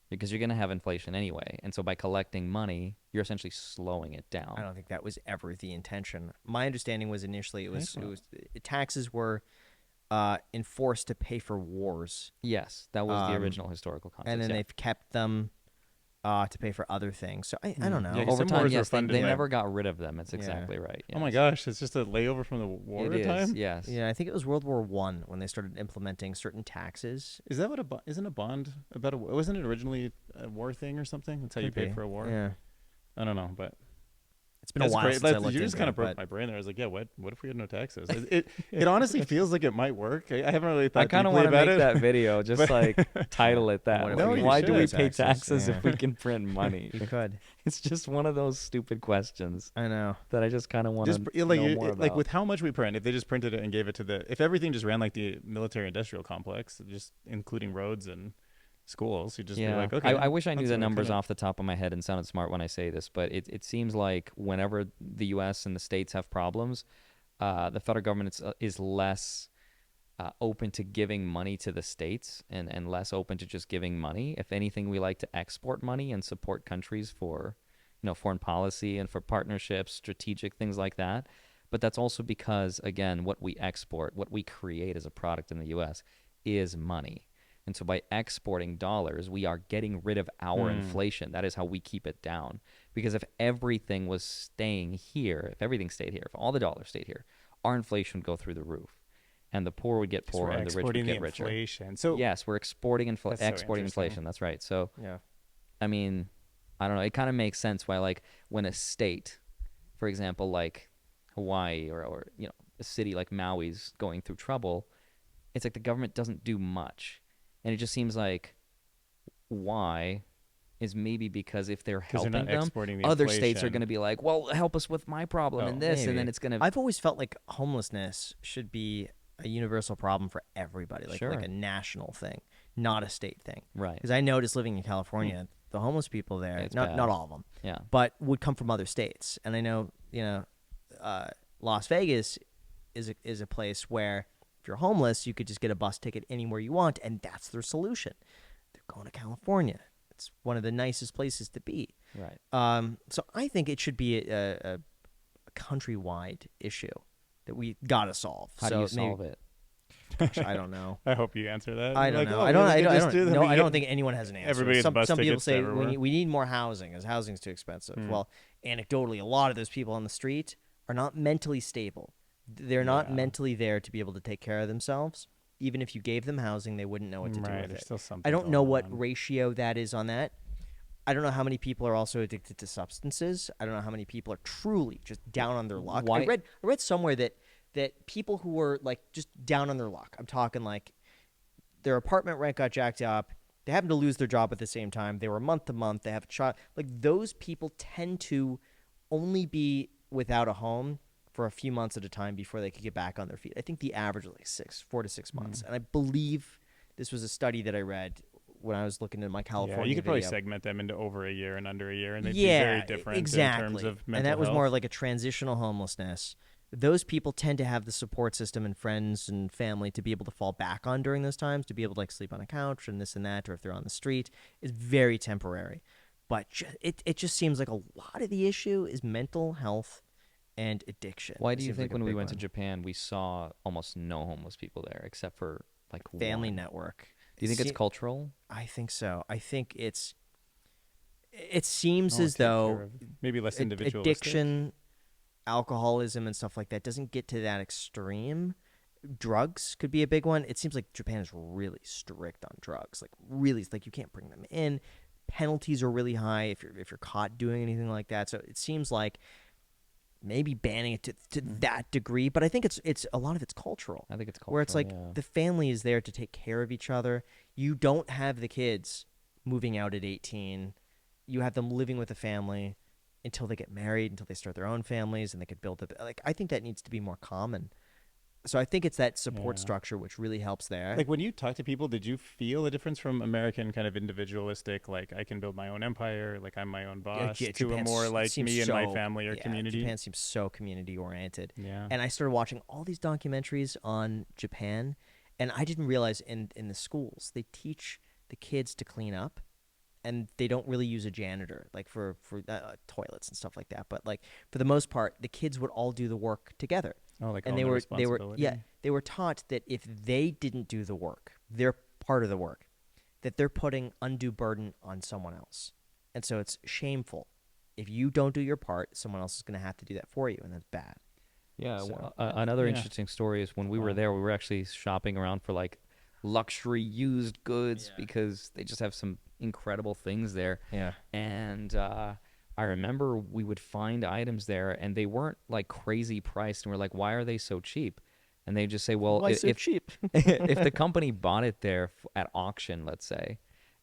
Because you're going to have inflation anyway. And so by collecting money, you're essentially slowing it I down. don't think that was ever the intention. My understanding was initially it was Excellent. taxes were enforced to pay for wars, Yes, that was the um, original historical and context. then Yeah. they've kept them to pay for other things. So I don't Yeah, know. 'cause Over some time, wars were yes, they, funded they by. never got rid of them. It's Yeah. exactly right. Oh my Yes. gosh, it's just a layover from the war It is, time. yes. Yeah, I think it was World War One when they started implementing certain taxes. Is that what isn't a bond about a? Wasn't it originally a war thing or something? That's how you Could paid be. for a war. Yeah, I don't know, but it's been a while since I looked you just into kind it, of broke but my brain there. I was like, yeah, what if we had no taxes? It honestly feels like it might work. I haven't really thought I kind of deeply want to about make it. that video, just like title it that. What if Like, No, we you why should. do we Pay pay taxes? taxes Yeah. if we can print money? we could. It's just one of those stupid questions I know. that I just kind of want Just to like know more like about. with how much we print, if they just printed it and gave it to if everything just ran like the military-industrial complex, just including roads and schools, you'd just be like, okay. I wish I knew that's the what we numbers printed. off the top of my head and sounded smart when I say this, but it seems like whenever the U.S. and the states have problems, the federal government is less open to giving money to the states and less open to just giving money. If anything, we like to export money and support countries for, foreign policy and for partnerships, strategic things like that. But that's also because, again, what we export, what we create as a product in the U.S. is money. And so by exporting dollars, we are getting rid of our inflation. That is how we keep it down. Because if everything was staying here, if everything stayed here, if all the dollars stayed here, our inflation would go through the roof. And the poor would get 'Cause we're poorer and the rich would exporting get the richer. inflation. So Yes, we're exporting That's so exporting interesting. inflation. That's right. So, Yeah. I mean, I don't know. It kind of makes sense why, like, when a state, for example, like Hawaii or a city like Maui's going through trouble, it's like the government doesn't do much. And it just seems like why is maybe because if they're 'cause they're helping not them, exporting the other states are inflation. going to be like, well, help us with my problem Oh, and this, and then Maybe. it's going to. I've always felt like homelessness should be a universal problem for everybody, like Sure. a national thing, not a state thing. Right. Because I noticed living in California, the homeless people there, It's not bad. all of them, Yeah. but would come from other states. And I know, Las Vegas is a place where if you're homeless, you could just get a bus ticket anywhere you want, and that's their solution. They're going to California. It's one of the nicest places to be. Right. So I think it should be a countrywide issue that we gotta solve. How so do you solve it? Gosh, I don't know. I hope you answer that. I don't Like, know. oh, I don't. we I could don't. I just do don't. that. No, We I don't get- think anyone has an answer. everybody gets bus some people tickets say everywhere. we need more housing, as housing's too expensive. Well, anecdotally, a lot of those people on the street are not mentally stable. They're not Yeah. mentally there to be able to take care of themselves. Even if you gave them housing, they wouldn't know what to do Right, with there's it. still something I don't know going what on. ratio that is on that. I don't know how many people are also addicted to substances. I don't know how many people are truly just down on their luck. Why- I read somewhere that people who were like just down on their luck. I'm talking like their apartment rent got jacked up. They happened to lose their job at the same time. They were month to month. They have a child. Like those people tend to only be without a home for a few months at a time before they could get back on their feet. I think the average was like 4 to 6 months. And I believe this was a study that I read when I was looking at my California Yeah, you could probably video. segment them into over a year and under a year, and they'd Yeah, be very different exactly. in terms of mental and that was health. more like a transitional homelessness. Those people tend to have the support system and friends and family to be able to fall back on during those times, to be able to like sleep on a couch and this and that, or if they're on the street, is very temporary. But it just seems like a lot of the issue is mental health and addiction. Why It do you seems think like a when we big went to one. Japan, we saw almost no homeless people there, except for like Family one? network? Do you think it's Se- cultural? I think so. I think it seems Oh, as take care though of- maybe less ad- individualistic. addiction, alcoholism, and stuff like that doesn't get to that extreme. Drugs could be a big one. It seems like Japan is really strict on drugs. Like really, like you can't bring them in. Penalties are really high if you're caught doing anything like that. So it seems like maybe banning it to that degree. But I think it's a lot of it's cultural. I think it's cultural. Where it's like yeah. the family is there to take care of each other. You don't have the kids moving out at 18. You have them living with the family until they get married, until they start their own families, and they could build up. Like I think that needs to be more common. So I think it's that support Yeah. structure which really helps there. Like when you talk to people, did you feel a difference from American kind of individualistic, like I can build my own empire, like I'm my own boss, to a Japan more like seems me and my so, family or yeah, community? Japan seems so community oriented. Yeah. And I started watching all these documentaries on Japan, and I didn't realize in the schools they teach the kids to clean up, and they don't really use a janitor like for toilets and stuff like that. But like for the most part, the kids would all do the work together. Oh, like And all they the were responsibility. they were taught that if they didn't do the work, they're part of the work, that they're putting undue burden on someone else. And so it's shameful. If you don't do your part, someone else is going to have to do that for you, and that's bad. Yeah. So, Another Yeah. interesting story is when we were Wow. there, we were actually shopping around for like luxury used goods because they just have some incredible things there. Yeah. And I remember we would find items there, and they weren't like crazy priced, and we're like, why are they so cheap? And they just say, well, Why so if cheap? if the company bought it there at auction, let's say,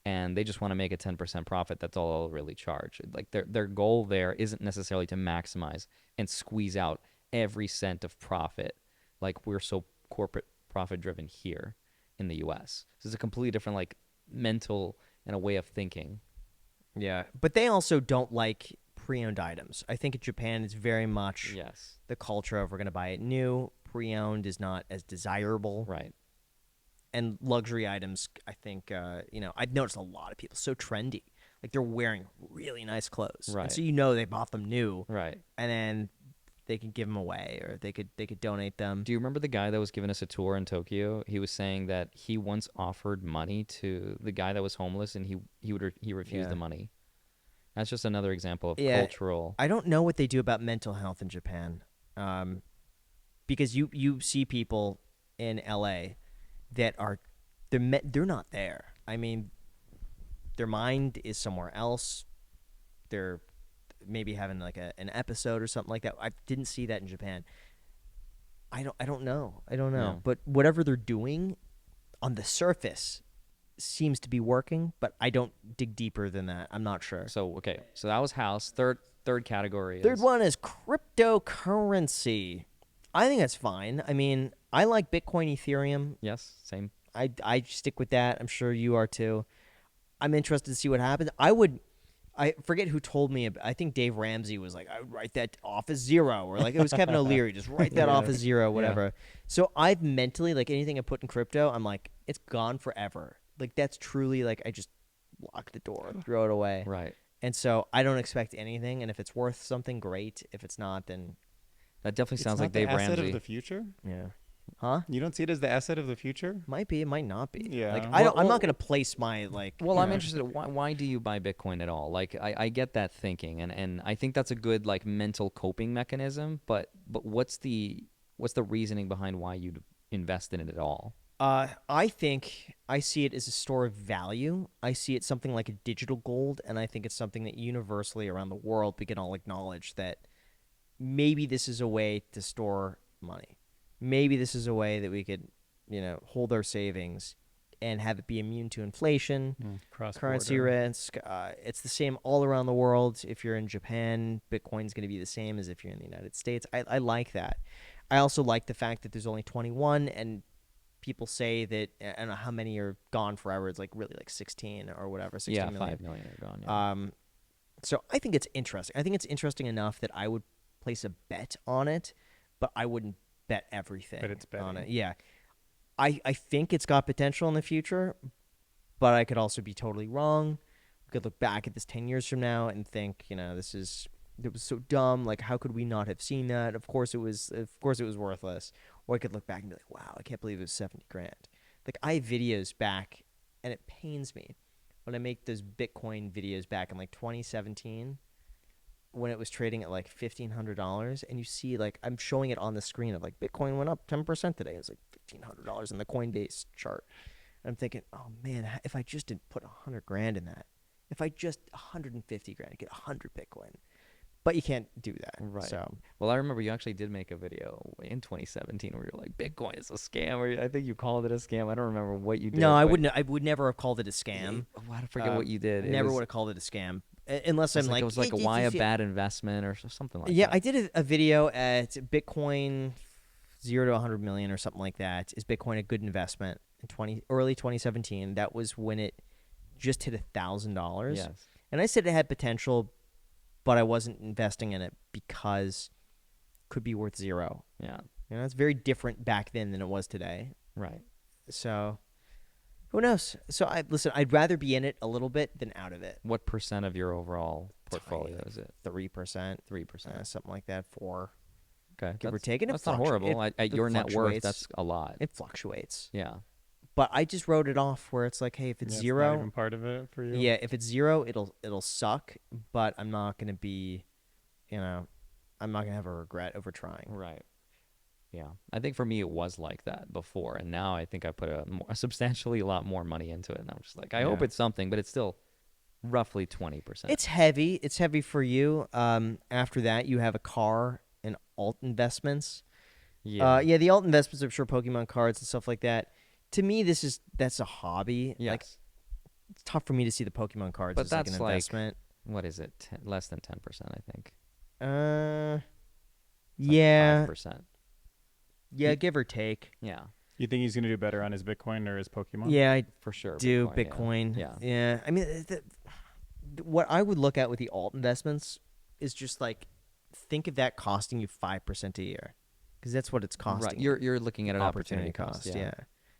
and they just want to make a 10% profit, that's all they'll really charge. Like their goal there isn't necessarily to maximize and squeeze out every cent of profit, like we're so corporate profit driven here in the U.S. So it's a completely different like mental and a way of thinking. Yeah, but they also don't like pre-owned items. I think in Japan it's very much Yes. the culture of we're going to buy it new. Pre-owned is not as desirable. Right. And luxury items, I think, I've noticed a lot of people so trendy. Like they're wearing really nice clothes. Right. And so you know they bought them new, Right. and then they can give them away, or they could donate them. Do you remember the guy that was giving us a tour in Tokyo? He was saying that he once offered money to the guy that was homeless, and he refused Yeah. the money. That's just another example of Yeah. cultural. I don't know what they do about mental health in Japan, because you see people in LA that are they're not there. I mean, their mind is somewhere else. They're maybe having like an episode or something like that. I didn't see that in Japan. I don't know. Yeah. But whatever they're doing on the surface seems to be working, but I don't dig deeper than that. I'm not sure. So okay, so that was house. Third category. Third is, one is cryptocurrency. I think that's fine. I mean, I like Bitcoin, Ethereum. Yes, same. I stick with that. I'm sure you are too. I'm interested to see what happens. I forget who told me. I think Dave Ramsey was like, I would write that off as zero, or like it was Kevin O'Leary, just write that off as zero, whatever. So I've mentally, like anything I put in crypto, I'm like, it's gone forever. Like that's truly like I just lock the door, throw it away. Right. And so I don't expect anything. And if it's worth something, great. If it's not, then That definitely It's sounds not like the Dave asset Ramsey. of the future. yeah, huh? You don't see it as the asset of the future. Might be. It might not be. Yeah. Like Well- I'm not gonna place my like. Well, I'm Yeah. interested. Why do you buy Bitcoin at all? Like, I get that thinking, and I think that's a good like mental coping mechanism. But what's the reasoning behind why you'd invest in it at all? I think I see it as a store of value. I see it something like a digital gold, and I think it's something that universally around the world we can all acknowledge that maybe this is a way to store money. Maybe this is a way that we could, hold our savings and have it be immune to inflation, currency risk. It's the same all around the world. If you're in Japan, Bitcoin's going to be the same as if you're in the United States. I like that. I also like the fact that there's only 21, and people say that I don't know how many are gone forever. It's like really like 16 or whatever. 16 Yeah, million. 5 million are gone. Yeah. So I think it's interesting. I think it's interesting enough that I would place a bet on it, but I wouldn't bet everything But it's on betting. it. Yeah. I think it's got potential in the future, but I could also be totally wrong. We could look back at this 10 years from now and think, it was so dumb. Like, how could we not have seen that? Of course it was worthless. Or I could look back and be like, wow, I can't believe it was 70 grand. Like, I have videos back, and it pains me when I make those Bitcoin videos back in like 2017 when it was trading at like $1,500, and you see like I'm showing it on the screen of like Bitcoin went up 10% today. It was like $1,500 in the Coinbase chart. And I'm thinking, oh man, if I just didn't put 100 grand in that, if I just 150 grand, I'd get 100 Bitcoin. But you can't do that. Right. So Well, I remember you actually did make a video in 2017 where you're like, Bitcoin is a scam, or I think you called it a scam. I don't remember what you did. no, I but- wouldn't. I would never have called it a scam. I forget what you did. It Never was- would have called it a scam, unless It I'm was like, it was like a why a yeah. bad investment or something like Yeah, that. I did a video at Bitcoin 0 to 100 million or something like that. Is Bitcoin a good investment? In early 2017, that was when it just hit $1,000. Yes. And I said it had potential, but I wasn't investing in it because it could be worth zero. Yeah. You know, it's very different back then than it was today. Right. So who knows? So I'd rather be in it a little bit than out of it. What percent of your overall portfolio is it? 3%, 3%. something like that. 4, Okay. give or take. And that's not horrible. At your net worth, fluctuates. that's a lot. It fluctuates. Yeah. But I just wrote it off where it's like, hey, if it's It's zero, not even part of it for you. yeah, if it's zero, it'll suck. But I'm not gonna be, I'm not gonna have a regret over trying. Right. Yeah. I think for me it was like that before, and now I think I put a substantially a lot more money into it, and I'm just like, I hope Yeah. it's something, but it's still roughly 20%. It's heavy. It's heavy for you. After that, you have a car and alt investments. yeah. The alt investments, I'm sure Pokemon cards and stuff like that. To me, that's a hobby. Yes. Like, it's tough for me to see the Pokemon cards But as like that's an investment. What is it? Less than 10%, I think. It's Yeah, like 5%. yeah, give or take. Yeah. You think he's going to do better on his Bitcoin or his Pokemon? Yeah, I For sure. do yeah. Bitcoin. Yeah. Yeah. I mean, what I would look at with the alt investments is just like, think of that costing you 5% a year, because that's what it's costing. Right. You're looking at an opportunity cost. Yeah.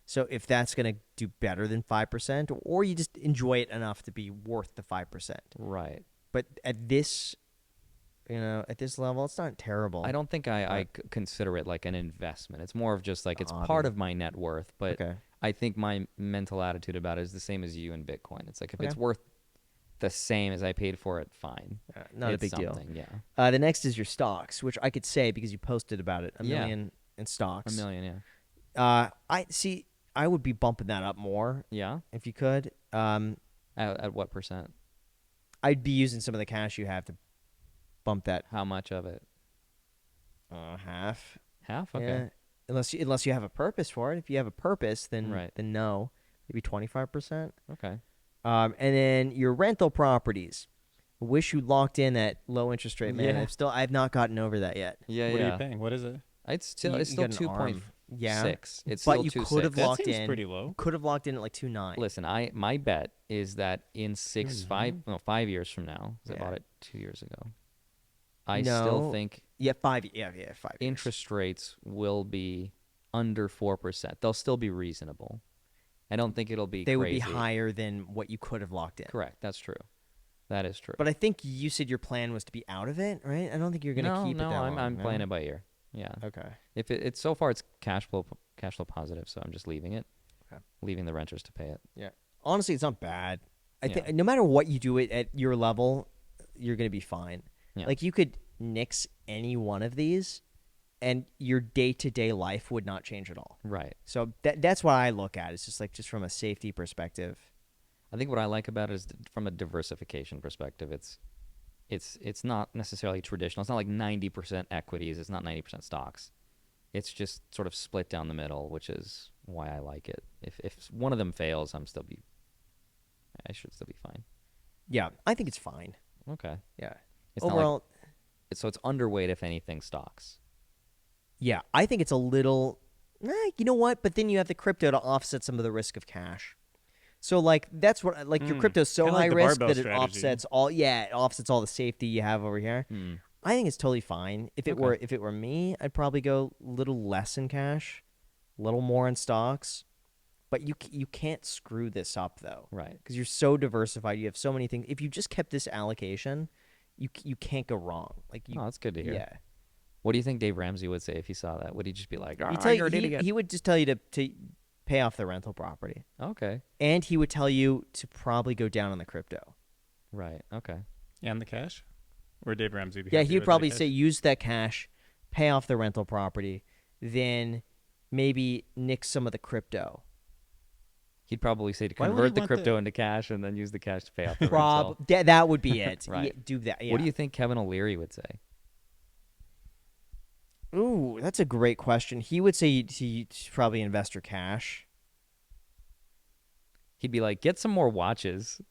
So if that's gonna do better than 5%, or you just enjoy it enough to be worth the 5%. Right. But at this, at this level, it's not terrible. I don't think I consider it like an investment. It's more of just like it's Hobby. part of my net worth. But Okay. I think my mental attitude about it is the same as you in Bitcoin. It's like if it's Okay. worth the same as I paid for it, fine. Not It's a big deal. something, Yeah. The next is your stocks, which I could say because you posted about it. A Yeah. million in stocks. $1 million, yeah. I would be bumping that up more Yeah? if you could. At what percent? I'd be using some of the cash you have to bump that How much of it? half. Half? Okay. Yeah. Unless you have a purpose for it. If you have a purpose, then Right. then no, maybe 25%. Okay. And then your rental properties. I wish you locked in that low interest rate, man. Yeah. I've not gotten over that yet. Yeah, What yeah. are you paying? What is it? It's still You still got an 2.6. arm. Yeah. It's But still you 2.6. could have That locked seems in. pretty low. Could have locked in at like 2.9. Listen, my bet is that in 5 years from now, 'cause I Yeah. bought it 2 years ago, I No. still think Yeah, 5. Yeah, 5 years. interest rates will be under 4%. They'll still be reasonable. I don't think it'll be They would be crazy. higher than what you could have locked in. Correct. That's true. That is true. But I think you said your plan was to be out of it, right? I don't think you're going to keep it that long. I'm no? playing it by ear. Yeah. Okay. If it's so far, it's cash flow positive, so I'm just leaving it. Okay. Leaving the renters to pay it. Yeah. Honestly, it's not bad. I Yeah. think no matter what you do it at your level, you're going to be fine. Yeah. Like you could nix any one of these and your day-to-day life would not change at all. Right. So that's what I look at. It's just from a safety perspective. I think what I like about it is from a diversification perspective. It's not necessarily traditional. It's not like 90% equities. It's not 90% stocks. It's just sort of split down the middle, which is why I like it. If one of them fails, I should still be fine. Yeah, I think it's fine. Okay. Yeah. It's Overall, so it's underweight, if anything, stocks. yeah, I think it's a little. You know what? But then you have the crypto to offset some of the risk of cash. So like that's what your crypto's so Kinda high like the risk barbell that it strategy. offsets all. Yeah, it offsets all the safety you have over here. Hmm. I think it's totally fine. If it Okay. were me, I'd probably go a little less in cash, a little more in stocks. But you can't screw this up though, Right. because you're so diversified. You have so many things. If you just kept this allocation, you can't go wrong. Like you, Oh, that's good to hear. yeah. What do you think Dave Ramsey would say if he saw that? Would he just be like, He'd tell you- you're an idiot? he would just tell you to pay off the rental property, Okay. and he would tell you to probably go down on the crypto. Right. Okay. And the cash? Or Dave Ramsey? be Yeah, happy he would with probably the say cash? use that cash, pay off the rental property, then maybe nix some of the crypto. He'd probably say to Why would he convert the want crypto into cash and then use the cash to pay off the rental. That would be it. Right. Yeah, do that. Yeah. What do you think Kevin O'Leary would say? Ooh, that's a great question. He would say he'd probably invest your cash. He'd be like, get some more watches.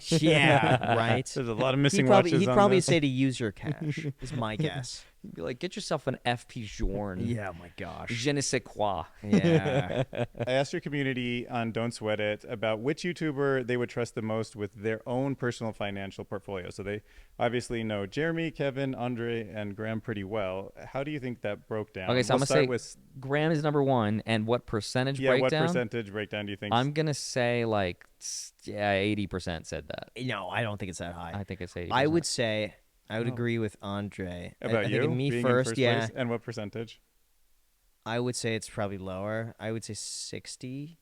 Yeah, right. There's a lot of missing He'd probably, watches he'd on probably this. say to use your cash. Is my guess. You'd be like, get yourself an FP Journe. Yeah, my gosh. Je ne sais quoi. Yeah. I asked your community on Don't Sweat It about which YouTuber they would trust the most with their own personal financial portfolio. So they obviously know Jeremy, Kevin, Andre, and Graham pretty well. How do you think that broke down? Okay, so I'm We'll going to say start with Graham is number one. And what percentage what breakdown? percentage breakdown do you think? I'm going to say like, 80% said that. No, I don't think it's that high. I think it's 80%. I would say I would Oh. agree with Andre. About I you think me being first, in first yeah. place? And what percentage? I would say it's probably lower. I would say 50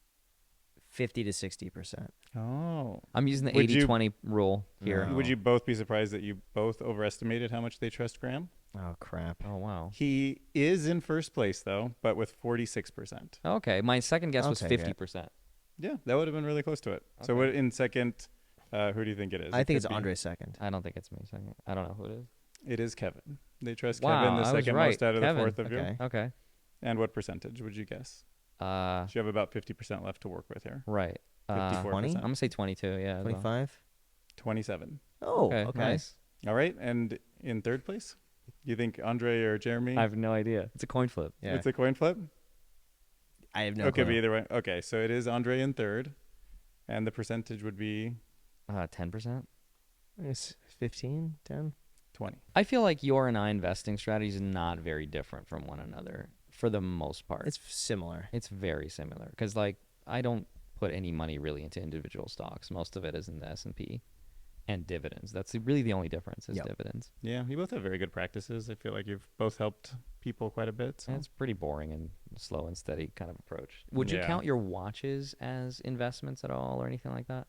to 60%. Oh. I'm using the Would you- 80-20 rule here. No. Would you both be surprised that you both overestimated how much they trust Graham? Oh crap. Oh, wow. He is in first place, though, but with 46%. Okay, my second guess I'll was take it. 50%. Yeah, that would have been really close to it. So Okay. what in second, who do you think it is? I It think could it's be- Andre second. I don't think it's me second. I don't know who it is. It is Kevin. They trust Wow, Kevin the I was second right. most out of Kevin. the fourth of you. Okay. Okay. And what percentage would you guess? Uh, So you have about 50% left to work with here. right. 54%. I'm gonna say 22. Yeah. as well. 25? 27. Oh, Okay. okay. Nice. All right. And in third place? You think Andre or Jeremy? I have no idea. It's a coin flip. Yeah. It's a coin flip? I have no It could clue. be either way. Okay, so it is Andre in third. And the percentage would be 10%. It's 15, 10. 20. I feel like your and I investing strategy is not very different from one another for the most part. It's similar. It's very similar because like I don't put any money really into individual stocks. Most of it is in the S&P and dividends. That's really the only difference is Yep. dividends. Yeah, you both have very good practices. I feel like you've both helped people quite a bit. So. And it's pretty boring and slow and steady kind of approach. Would you Yeah. count your watches as investments at all or anything like that?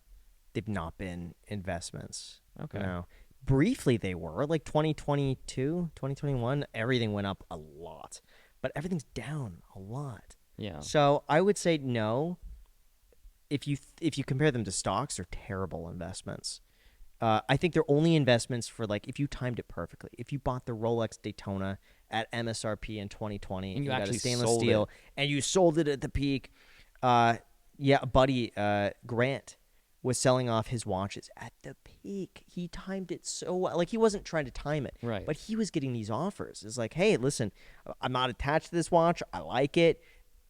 They've not been investments. Okay. No. Briefly they were. Like 2022, 2021, everything went up a lot. But everything's down a lot. Yeah. So I would say no. If you compare them to stocks, they're terrible investments. I think they're only investments for like if you timed it perfectly. If you bought the Rolex Daytona at MSRP in 2020 And you got actually a stainless sold steel it. and you sold it at the peak, yeah, buddy Grant was selling off his watches at the peak. He timed it so well. Like he wasn't trying to time it, Right. but he was getting these offers. It's like, hey, listen, I'm not attached to this watch. I like it.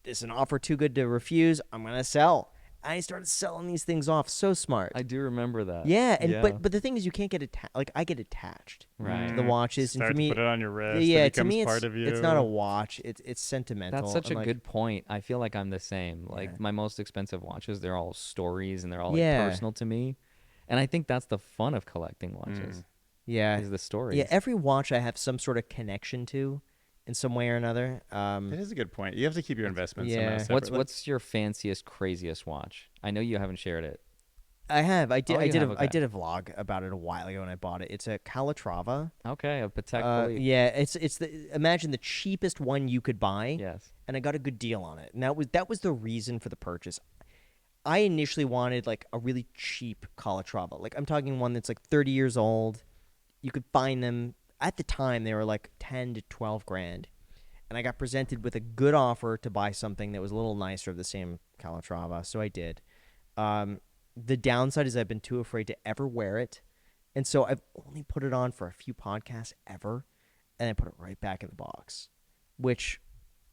It's an offer too good to refuse. I'm gonna sell. And I started selling these things off. So smart. I do remember that. Yeah, and but the thing is, you can't get attached. Like I get attached Right. to the watches, and Start for me, to put it on your wrist. yeah, it to becomes me, part of you. it's not a watch. It's sentimental. That's such a and, like, good point. I feel like I'm the same. Like Yeah. my most expensive watches, they're all stories and they're all like Yeah. personal to me. And I think that's the fun of collecting watches Yeah, is the stories. yeah. Every watch I have some sort of connection to, in some way or another. That is a good point. You have to keep your investments yeah. somehow separate. What's your fanciest, craziest watch? I know you haven't shared it. I have. I did. Oh, I you did. have, I okay. did a vlog about it a while ago when I bought it. It's a Calatrava. Okay, a Patek Philippe. Yeah, it's the imagine the cheapest one you could buy. Yes. And I got a good deal on it. And that was the reason for the purchase. I initially wanted like a really cheap Calatrava. Like I'm talking one that's like 30 years old. You could find them at the time they were like 10 to 12 grand. And I got presented with a good offer to buy something that was a little nicer of the same Calatrava, so I did. The downside is I've been too afraid to ever wear it. And so I've only put it on for a few podcasts ever, and I put it right back in the box, which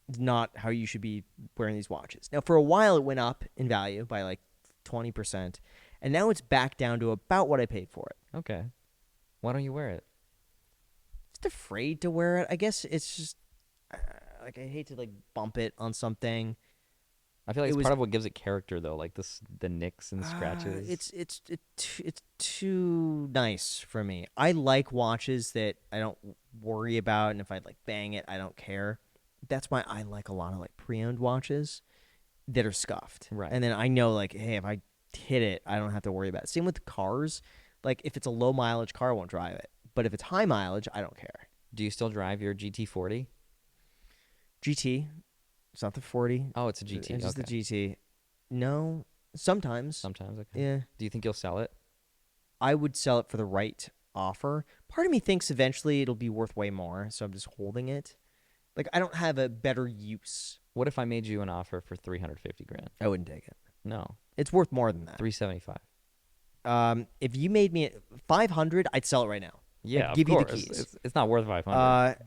is not how you should be wearing these watches. Now, for a while, it went up in value by like 20%, and now it's back down to about what I paid for it. Okay. Why don't you wear it? Just afraid to wear it. I guess it's just like I hate to like bump it on something. I feel like It it's was- part of what gives it character, though, like the nicks and scratches. It's too nice for me. I like watches that I don't worry about, and if I like bang it, I don't care. That's why I like a lot of like pre-owned watches that are scuffed. Right. And then I know like, hey, if I hit it, I don't have to worry about it. Same with cars. Like if it's a low mileage car, I won't drive it. But if it's high mileage, I don't care. Do you still drive your GT40? GT. It's not the 40. Oh, it's a GT. It's just okay. the GT. No, sometimes. Sometimes. Okay. Yeah. Do you think you'll sell it? I would sell it for the right offer. Part of me thinks eventually it'll be worth way more, so I'm just holding it. Like I don't have a better use. What if I made you an offer for 350 grand? I wouldn't take it. No, It's worth more than that. 375. If you made me 500, I'd sell it right now. Yeah, I'd give of you the course. keys. It's not worth 500.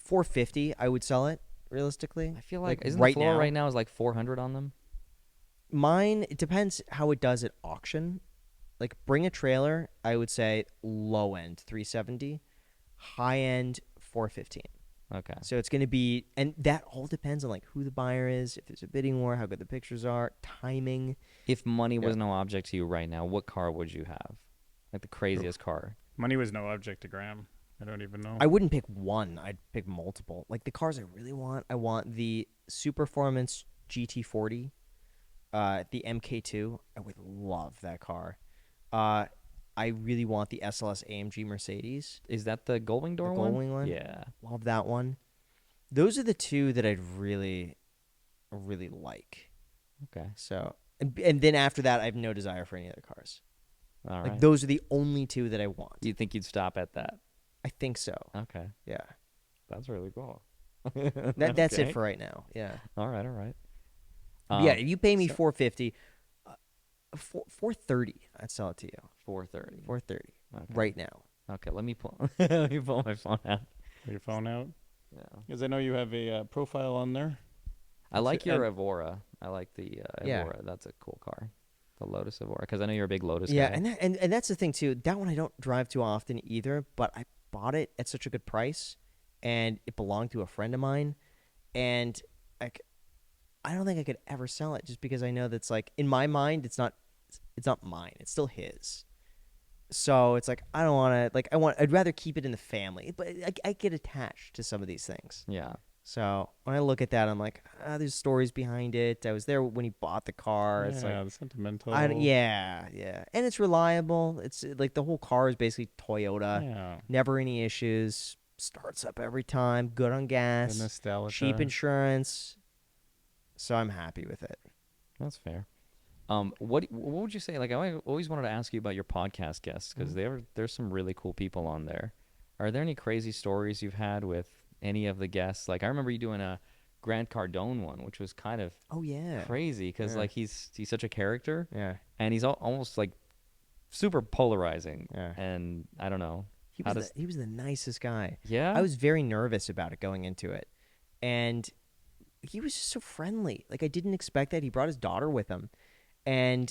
450, I would sell it realistically. I feel like isn't right the floor now, right now is like 400 on them? mine, it depends how it does at auction. Like bring a trailer, I would say low end 370, high end 415. Okay. So it's going to be, and that all depends on like who the buyer is, if there's a bidding war, how good the pictures are, timing. If money was Yeah. no object to you right now, what car would you have? Like the craziest car? Money was no object to Graham. I don't even know. I wouldn't pick one. I'd pick multiple. Like the cars I really want, I want the Superformance GT40, the MK2. I would love that car. I really want the SLS AMG Mercedes. Is that the Goldwing door The one? Goldwing one? Yeah. Love that one. Those are the two that I'd really, really like. Okay. So, and then after that, I have no desire for any other cars. All Like right. those are the only two that I want. Do you think you'd stop at that? I think so. Okay. Yeah. That's really cool. That's Okay. it for right now. Yeah. All right. All right. Yeah. If you pay me so- 450, 430, I'd sell it to you. 430. 430 Okay. right now. Okay. Let me pull. Let me pull my phone out. Put your phone out. Yeah. Because I know you have a profile on there. I like So- your Evora. I like the Yeah. Evora. That's a cool car. The Lotus Evora. Because I know you're a big Lotus Yeah, guy. and that's the thing too. That one I don't drive too often either, but I bought it at such a good price, and it belonged to a friend of mine, and I don't think I could ever sell it just because I know that's like in my mind it's not mine. It's still his. So it's like I don't want to like I'd rather keep it in the family, but I get attached to some of these things. Yeah. So when I look at that, I'm like, there's stories behind it. I was there when he bought the car. It's like the sentimental. yeah, and it's reliable. It's like the whole car is basically Toyota. Yeah. Never any issues. Starts up every time. Good on The gas. nostalgia. Cheap insurance. So I'm happy with it. That's fair. What would you say? Like I always wanted to ask you about your podcast guests because there's some really cool people on there. Are there any crazy stories you've had with any of the guests? Like I remember you doing a Grant Cardone one, which was kind of Oh yeah. crazy because Yeah. like he's such a character Yeah. and he's almost like super polarizing. Yeah. And I don't know. He How was he was the nicest guy. Yeah. I was very nervous about it going into it, and he was just so friendly. Like I didn't expect that. He brought his daughter with him, and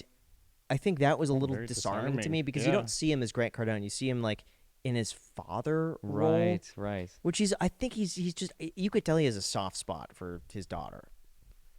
I think that was a little Very disarming to disarming. me because you Yeah. don't see him as Grant Cardone. You see him like in his father role, Right. Right. which I think he's just you could tell he has a soft spot for his daughter,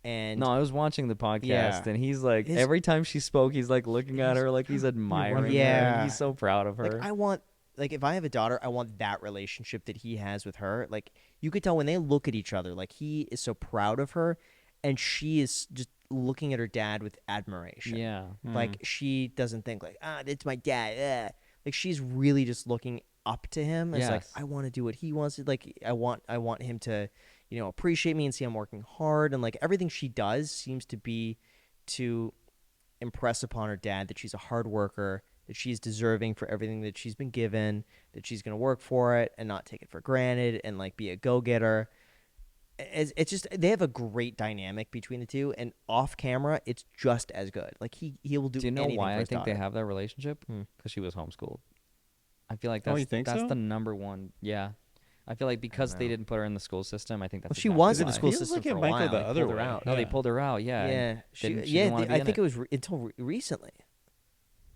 and No, I was watching the podcast Yeah. and he's like His- every time she spoke, he's like looking at his- her like he's admiring her. Yeah. And he's so proud of her. like I want. Like if I have a daughter, I want that relationship that he has with her. Like you could tell when they look at each other, like he is so proud of her, and she is just looking at her dad with admiration. yeah. Like she doesn't think like it's my dad. Like she's really just looking up to him. It's like Yes. I want to do what he wants. Like I want him to, appreciate me and see I'm working hard, and like everything she does seems to be to impress upon her dad that she's a hard worker, that she's deserving for everything that she's been given, that she's going to work for it and not take it for granted and like be a go-getter. It's just they have a great dynamic between the two, and off camera it's just as good. Like he will do. Do you know anything why for I his think they daughter. have that relationship? Hmm. Because she was homeschooled. I feel like Oh, that's you think that's so? the number one. Yeah. I feel like because they know. didn't put her in the school system, I think that's Well, she exactly was in why. the school Feels system like it for a might go while. the They other pulled her way. out. No, they pulled her out. Yeah. Yeah, and she didn't yeah. wanna be I in think it. it was until recently.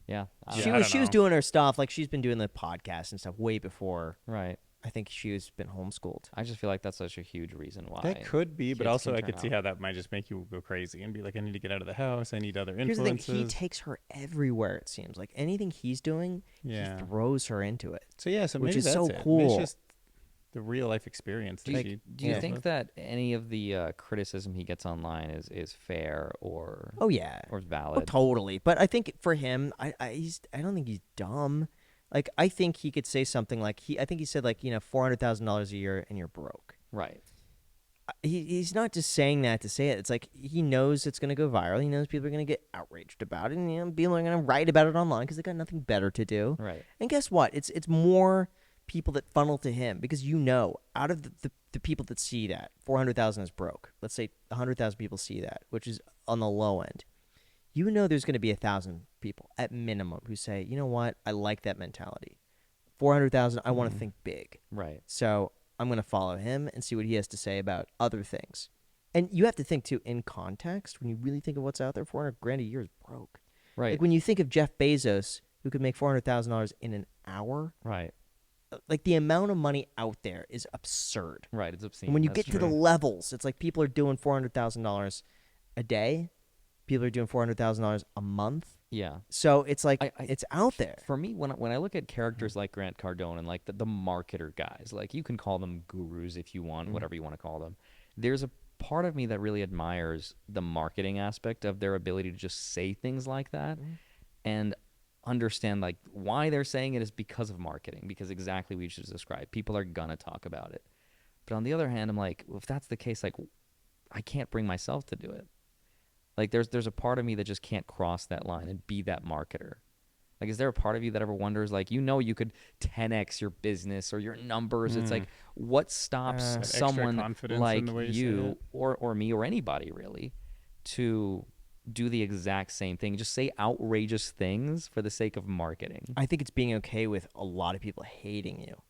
Yeah. I Yeah, She I was don't she was know. doing her stuff. Like she's been doing the podcast and stuff way before. Right. I think she was been homeschooled. I just feel like that's such a huge reason why. That could be, but kids also can I turn could see out. how that might just make you go crazy and be like, I need to get out of the house. I need other Here's the thing: influences. he takes her everywhere. It seems like anything he's doing, Yeah. he throws her into it. So yeah, so which maybe is that's so it. Maybe cool. it's just the real life experience. Do that you, she do you Yeah. think that any of the criticism he gets online is fair or Oh yeah, or valid? oh totally. But I think for him, I don't think he's dumb. Like I think he could say something like I think he said like $400,000 a year and you're broke. Right. He's not just saying that to say it. It's like he knows it's going to go viral. He knows people are going to get outraged about it, and people are going to write about it online because they got nothing better to do. Right. And guess what? It's more people that funnel to him because out of the people that see that 400,000 is broke. Let's say 100,000 people see that, which is on the low end. There's going to be 1,000 people at minimum who say, you know what? I like that mentality. 400,000. I want to think big. Right. So I'm going to follow him and see what he has to say about other things. And you have to think, too, in context, when you really think of what's out there, 400 grand a year is broke. Right. Like, when you think of Jeff Bezos, who could make $400,000 in an hour, Right. like, the amount of money out there is absurd. Right. It's obscene. And when you That's get to the true. levels, it's like people are doing $400,000 a day. People are doing $400,000 a month. Yeah. So it's like I it's out there. For me, when I look at characters like Grant Cardone and like the marketer guys, like you can call them gurus if you want, whatever you want to call them. There's a part of me that really admires the marketing aspect of their ability to just say things like that and understand like why they're saying it is because of marketing, because exactly what you just described. People are gonna talk about it. But on the other hand, I'm like, well, if that's the case, like I can't bring myself to do it. Like there's a part of me that just can't cross that line and be that marketer. Like, is there a part of you that ever wonders, like, you could 10x your business or your numbers? It's like, what stops That extra someone confidence in like the way you say you it. or me or anybody really to do the exact same thing? Just say outrageous things for the sake of marketing. I think it's being okay with a lot of people hating you.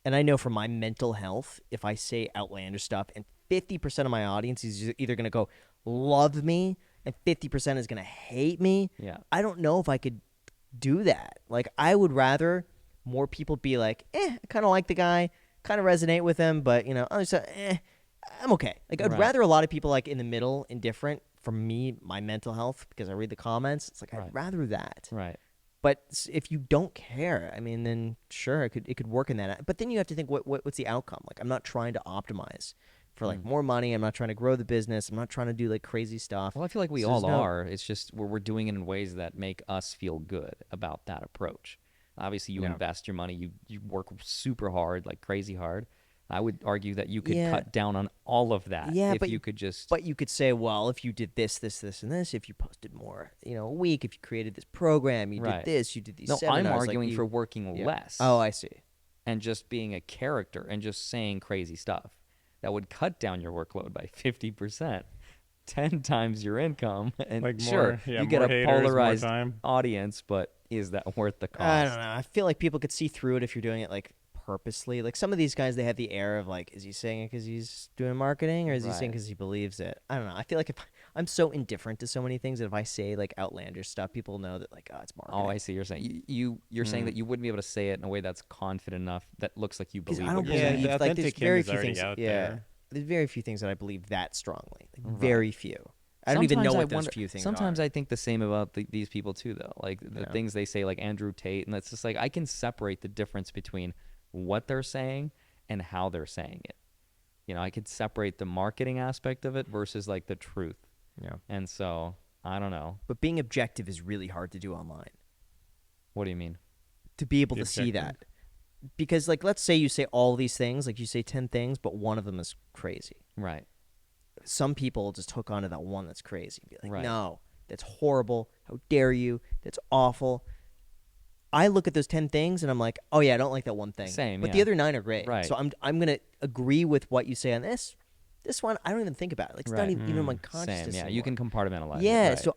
And I know for my mental health, if I say outlandish stuff and 50% of my audience is either going to go love me and 50% is going to hate me, Yeah. I don't know if I could do that. Like, I would rather more people be like, I kind of like the guy, kind of resonate with him, but, I'm okay. Like, I'd Right. rather a lot of people, like, in the middle, indifferent. For me, my mental health, because I read the comments, it's like, Right. I'd rather that. Right. But if you don't care, I mean, then sure, it could work in that. But then you have to think, what's the outcome? Like, I'm not trying to optimize for like more money. I'm not trying to grow the business. I'm not trying to do like crazy stuff. Well, I feel like we So all there's no- are. It's just we're doing it in ways that make us feel good about that approach. Obviously, you Yeah. invest your money. You work super hard, like crazy hard. I would argue that you could Yeah. cut down on all of that Yeah, if but you could just. But you could say, well, if you did this, this, this, and this, if you posted more, a week, if you created this program, you Right. did this, you did these No, seminars. I'm like arguing you- for working yeah. less. Oh, I see. And just being a character and just saying crazy stuff that would cut down your workload by 50%, 10 times your income. And Like sure, more- yeah, you get more a haters, more polarized time. audience, but is that worth the cost? I don't know. I feel like people could see through it if you're doing it like purposely. Like some of these guys, they have the air of like, is he saying it because he's doing marketing, or is he saying Right. because he believes it? I don't know. I feel like if I'm so indifferent to so many things that if I say like outlandish stuff, people know that like, oh, it's marketing. Oh, I see. You're saying you're saying that you wouldn't be able to say it in a way that's confident enough that looks like you 'Cause believe. I don't what you're Yeah, believe saying. the like there's authentic him very is few already things. out Yeah, there. there's very few things that I believe that strongly. Like, Right. very few. I don't even know Sometimes what I those wonder- few things Sometimes are. I think the same about these people too, though. Like the Yeah. things they say, like Andrew Tate, and it's just like I can separate the difference between what they're saying and how they're saying it. I could separate the marketing aspect of it versus like the truth. Yeah. And so I don't know. But being objective is really hard to do online. What do you mean? To be able Be to see objective. that. Because like let's say you say all these things, like you say 10 things, but one of them is crazy. Right. Some people just hook onto that one that's crazy and be like, Right. no, that's horrible. How dare you? That's awful. I look at those 10 things and I'm like, oh yeah, I don't like that one thing. Same, But yeah. the other 9 are great. Right. So I'm gonna agree with what you say on this. This one, I don't even think about it. Like it's not Right. even on my Same. consciousness. Yeah. anymore. You can compartmentalize. it, Yeah, right. so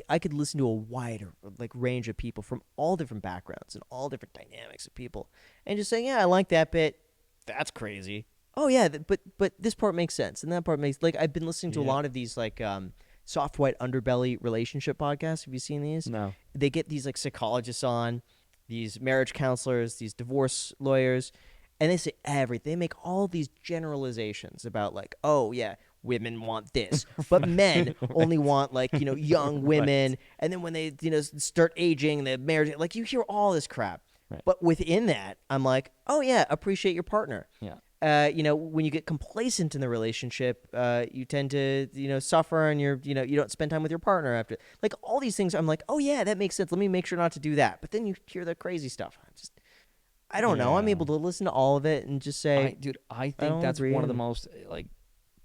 I could listen to a wider like range of people from all different backgrounds and all different dynamics of people, and just say, yeah, I like that bit. That's crazy. Oh yeah, but this part makes sense, and that part makes like I've been listening to a Yeah. lot of these like soft white underbelly relationship podcasts. Have you seen these? No. They get these like psychologists on, these marriage counselors, these divorce lawyers, and they say everything. They make all these generalizations about like, oh yeah, women want this, but men only want like young women, and then when they start aging, the marriage, like you hear all this crap. Right. But within that, I'm like, oh yeah, appreciate your partner. Yeah. When you get complacent in the relationship, you tend to, suffer, and you don't spend time with your partner after. Like all these things, I'm like, oh yeah, that makes sense. Let me make sure not to do that. But then you hear the crazy stuff. I don't know. I'm Yeah. able to listen to all of it and just say, Dude, I think don't that's agree one of the and- most like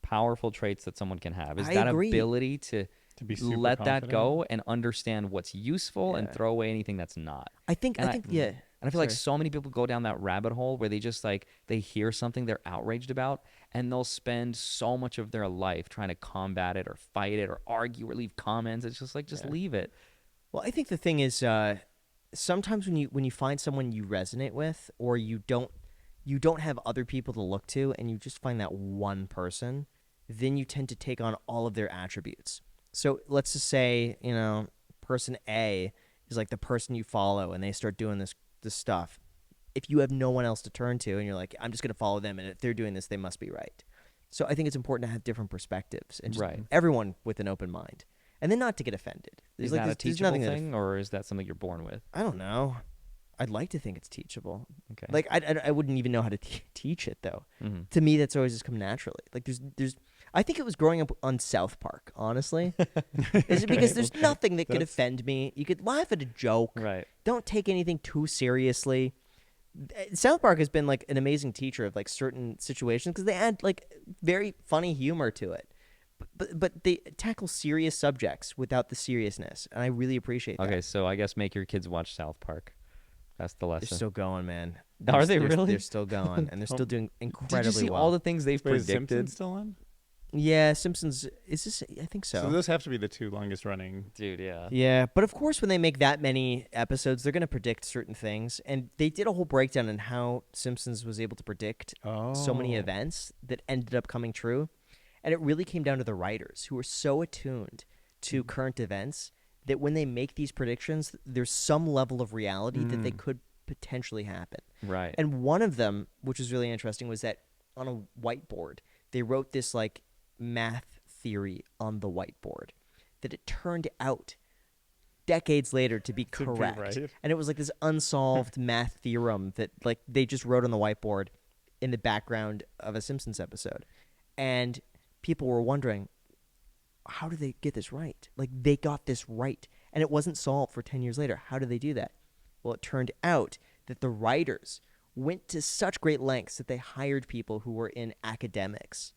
powerful traits that someone can have is I that agree. ability to be super let that confident. go and understand what's useful and Yeah. throw away anything that's not. I think, yeah. And I feel like Sorry. so many people go down that rabbit hole where they just like they hear something they're outraged about and they'll spend so much of their life trying to combat it or fight it or argue or leave comments. It's just like just leave it. Well, I think the thing is, sometimes when you find someone you resonate with, or you don't you don't have other people to look to and you just find that one person, then you tend to take on all of their attributes. So let's just say, person A is like the person you follow and they start doing this stuff. If you have no one else to turn to and you're like, I'm just going to follow them, and if they're doing this, they must be right. So I think it's important to have different perspectives and just everyone with an open mind. And then not to get offended. Is that a teachable thing, or is that something you're born with? I don't know. I'd like to think it's teachable. Okay. Like I wouldn't even know how to teach it though. Mm-hmm. To me, that's always just come naturally. Like there's. I think it was growing up on South Park. Honestly, is it because there's nothing that could offend me. You could laugh at a joke. Right. Don't take anything too seriously. South Park has been like an amazing teacher of like certain situations because they add like very funny humor to it. But they tackle serious subjects without the seriousness, and I really appreciate that. Okay, so I guess make your kids watch South Park. That's the lesson. They're still going, man. Are they really? They're still going, and they're still doing incredibly well. Did you see all the things they've Wait, is predicted? Simpsons still on? Yeah, Simpsons. Is this? I think so. So those have to be the 2 longest running. Dude, yeah. Yeah, but of course, when they make that many episodes, they're going to predict certain things, and they did a whole breakdown on how Simpsons was able to predict so many events that ended up coming true, and it really came down to the writers who were so attuned to current events that when they make these predictions, there's some level of reality that they could potentially happen. Right. And one of them, which was really interesting, was that on a whiteboard, they wrote this like math theory on the whiteboard that it turned out decades later to be correct. Right. And it was like this unsolved math theorem that like they just wrote on the whiteboard in the background of a Simpsons episode. And people were wondering, how did they get this right? Like they got this right. And it wasn't solved for 10 years later. How did they do that? Well, it turned out that the writers went to such great lengths that they hired people who were in academics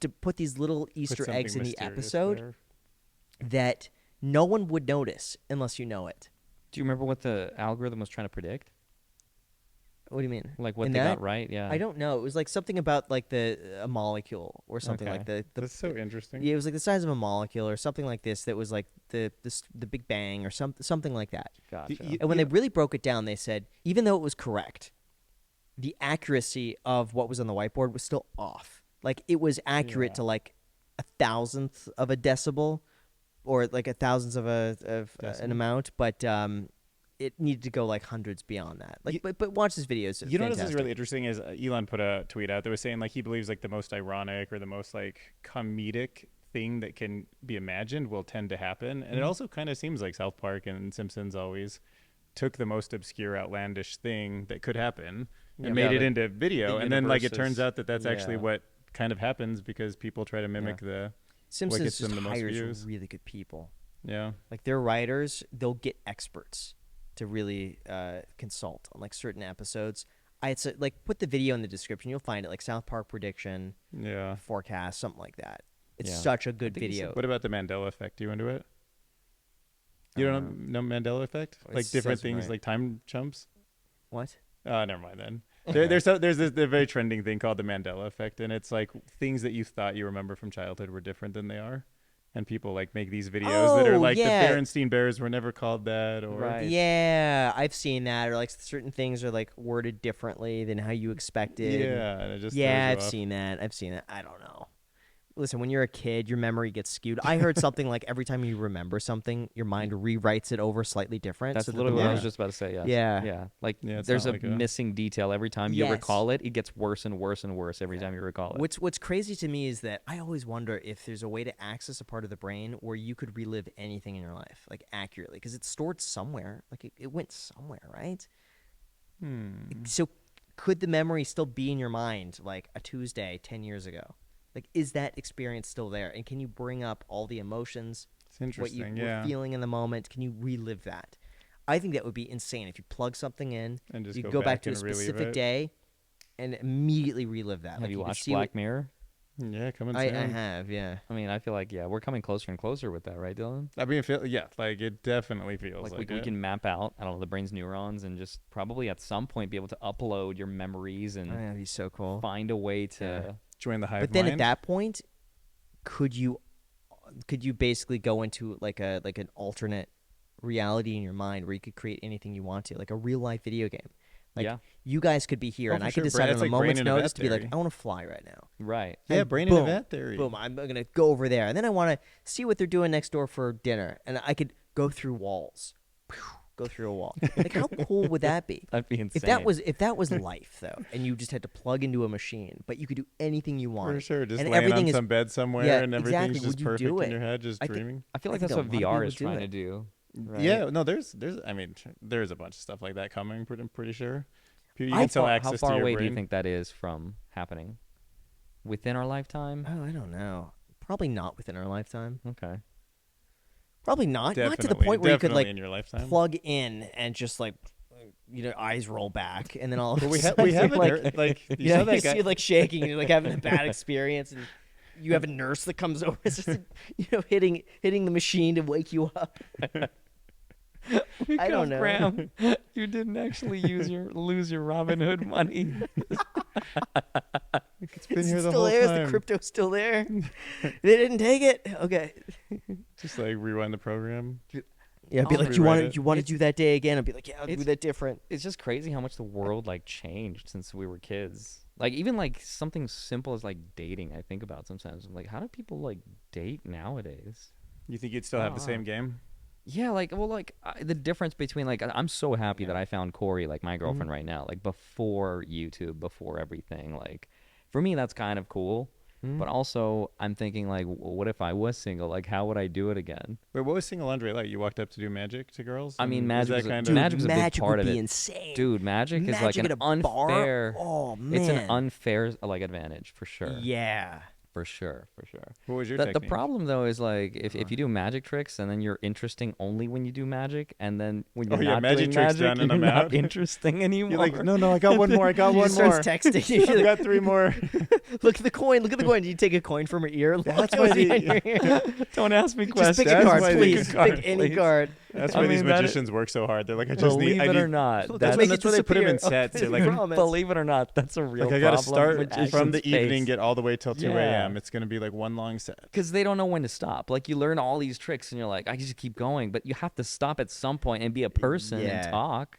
to put these little Easter eggs in the episode there. that no one would notice unless you know it. Do you remember what the algorithm was trying to predict? What do you mean? Like what In they that? got right? Yeah. I don't know. It was like something about like a molecule or something Okay. like the That's so interesting. yeah, it was like the size of a molecule or something like this that was like the Big Bang or something like that. Gotcha. And when they really broke it down, they said even though it was correct, the accuracy of what was on the whiteboard was still off. Like it was accurate to like 1,000th of a decibel, or like 1,000th of an amount, but it needed to go like hundreds beyond that. Like, but watch this video. It's You know what fantastic. is really interesting is Elon put a tweet out that was saying like he believes like the most ironic or the most like comedic thing that can be imagined will tend to happen, and it also kind of seems like South Park and Simpsons always took the most obscure, outlandish thing that could happen and made it into video, and then like it turns out that that's actually what kind of happens because people try to mimic the Simpsons what gets just them the most hires views. really good people. Yeah. Like their writers, they'll get experts to really consult on like certain episodes. Like put the video in the description. You'll find it like South Park prediction, Yeah. forecast, something like that. It's Yeah. such a good video. What about the Mandela effect? Do you into it? You don't know Mandela effect? It Like different says things right. like time jumps? What? Never mind then. There's this very trending thing called the Mandela effect, and it's like things that you thought you remember from childhood were different than they are. And people like make these videos that are like the Berenstein Bears were never called that, or Right. Yeah, I've seen that. Or like certain things are like worded differently than how you expected. yeah, and it just Yeah, throws I've you off. seen that. I've seen it. I don't know. Listen, when you're a kid, your memory gets skewed. I heard something like every time you remember something, your mind rewrites it over slightly different. That's so that literally the what I was memory- just about to say. Yes. Yeah. Yeah. Like Yeah, it's there's not a like a- missing detail every time you Yes. recall it. It gets worse and worse and worse every time you recall it. What's crazy to me is that I always wonder if there's a way to access a part of the brain where you could relive anything in your life, like accurately, because it's stored somewhere. Like it went somewhere, right? So could the memory still be in your mind like a Tuesday 10 years ago? Like, is that experience still there? And can you bring up all the emotions, It's what you interesting, were yeah. feeling in the moment? Can you relive that? I think that would be insane if you plug something in, And just you go go back back to a and relive specific it. day, and immediately relive that. Have like, you could watched see Black Mirror? Yeah, coming I soon. have, yeah. I mean, I feel like we're coming closer and closer with that, right, Dylan? I mean, like it definitely feels Like like, we it. can map out, I don't know, the brain's neurons and just probably at some point be able to upload your memories and That'd be so cool. find a way to. join the hive But then mind. at that point, could you basically go into like an alternate reality in your mind where you could create anything you want to, like a real life video game? Like Yeah. you guys could be here, Oh, and for I could sure. decide That's on a like brain moment's and event notice to be like, theory. I want to fly right now. Right. Yeah, And brain boom, and event theory. Boom, I'm gonna go over there, and then I want to see what they're doing next door for dinner, and I could go through walls, go through a wall. Like how cool would that be? That'd be insane. If that was life though, and you just had to plug into a machine, but you could do anything you wanted. For sure. Just and laying everything on is some bed somewhere yeah, and everything's exactly. just Would you perfect do in it? your head, just I think- dreaming. I feel like I that's think what a lot of VR people is do trying it. to do. Right? Yeah, no, there's I mean, there's a bunch of stuff like that coming, I'm pretty sure. You How can still far, access how far to your away brain. do you think that is from happening? Within our lifetime? Oh, I don't know. Probably not within our lifetime. Okay. Probably not. Not to the Definitely- point where you could definitely like in your lifetime. plug in and just like eyes roll back, and then all of But a we sudden have you're, a like ner- like you yeah, saw that you guy. see it like shaking, and you're like having a bad experience, and you have a nurse that comes over, it's just hitting the machine to wake you up. I don't know. Graham, you didn't actually lose your Robin Hood money. It's been Is here it the still whole there? Is time. the crypto still there? They didn't take it. Okay. Just like rewind the program. Yeah, I'd be I'll like, you rewrite want it. to do that day again? I'd be like, yeah, I'll do It's- that different. It's just crazy how much the world like changed since we were kids. Like even like something simple as like dating, I think about sometimes. I'm like, how do people like date nowadays? You think you'd still have the same game? Yeah, the difference between like I'm so happy that I found Corey, like my girlfriend right now, like before YouTube, before everything. Like for me, that's kind of cool. But also, I'm thinking like, what if I was single? Like, how would I do it again? Wait, what was single Andre like? You walked up to do magic to girls? I mean, And magic is was that a- kind dude, of magic was a big part would of be it. insane. Dude, magic is like Magic an at a bar? unfair. Oh, It's an man. unfair like advantage for sure. Yeah. For sure. What was your The technique? problem though is like if you do magic tricks and then you're interesting only when you do magic, and then when you're Oh, yeah, not magic doing tricks magic, done and you're I'm not out. interesting anymore. You're like, no, I got one more. I got He one just more. starts texting. I got 3 more. Look at the coin. Look at the coin. Did you take a coin from her ear? Look, That's it why was the- behind your ear. Don't ask me Just questions. pick a That's card, why they- please. Pick a card, Pick any please. card. That's I why these mean, that is- magicians work so hard. They're like, I just Believe need. it or not, Let's That's, make that's it why they put them in disappear. sets. They're like, Promise. Believe it or not, that's a real I gotta problem. start with from the magician's evening, face. get all the way till 2 Yeah. a.m. It's gonna be like one long set. Because they don't know when to stop. Like you learn all these tricks and you're like, I can just keep going, but you have to stop at some point and be a person Yeah. and talk.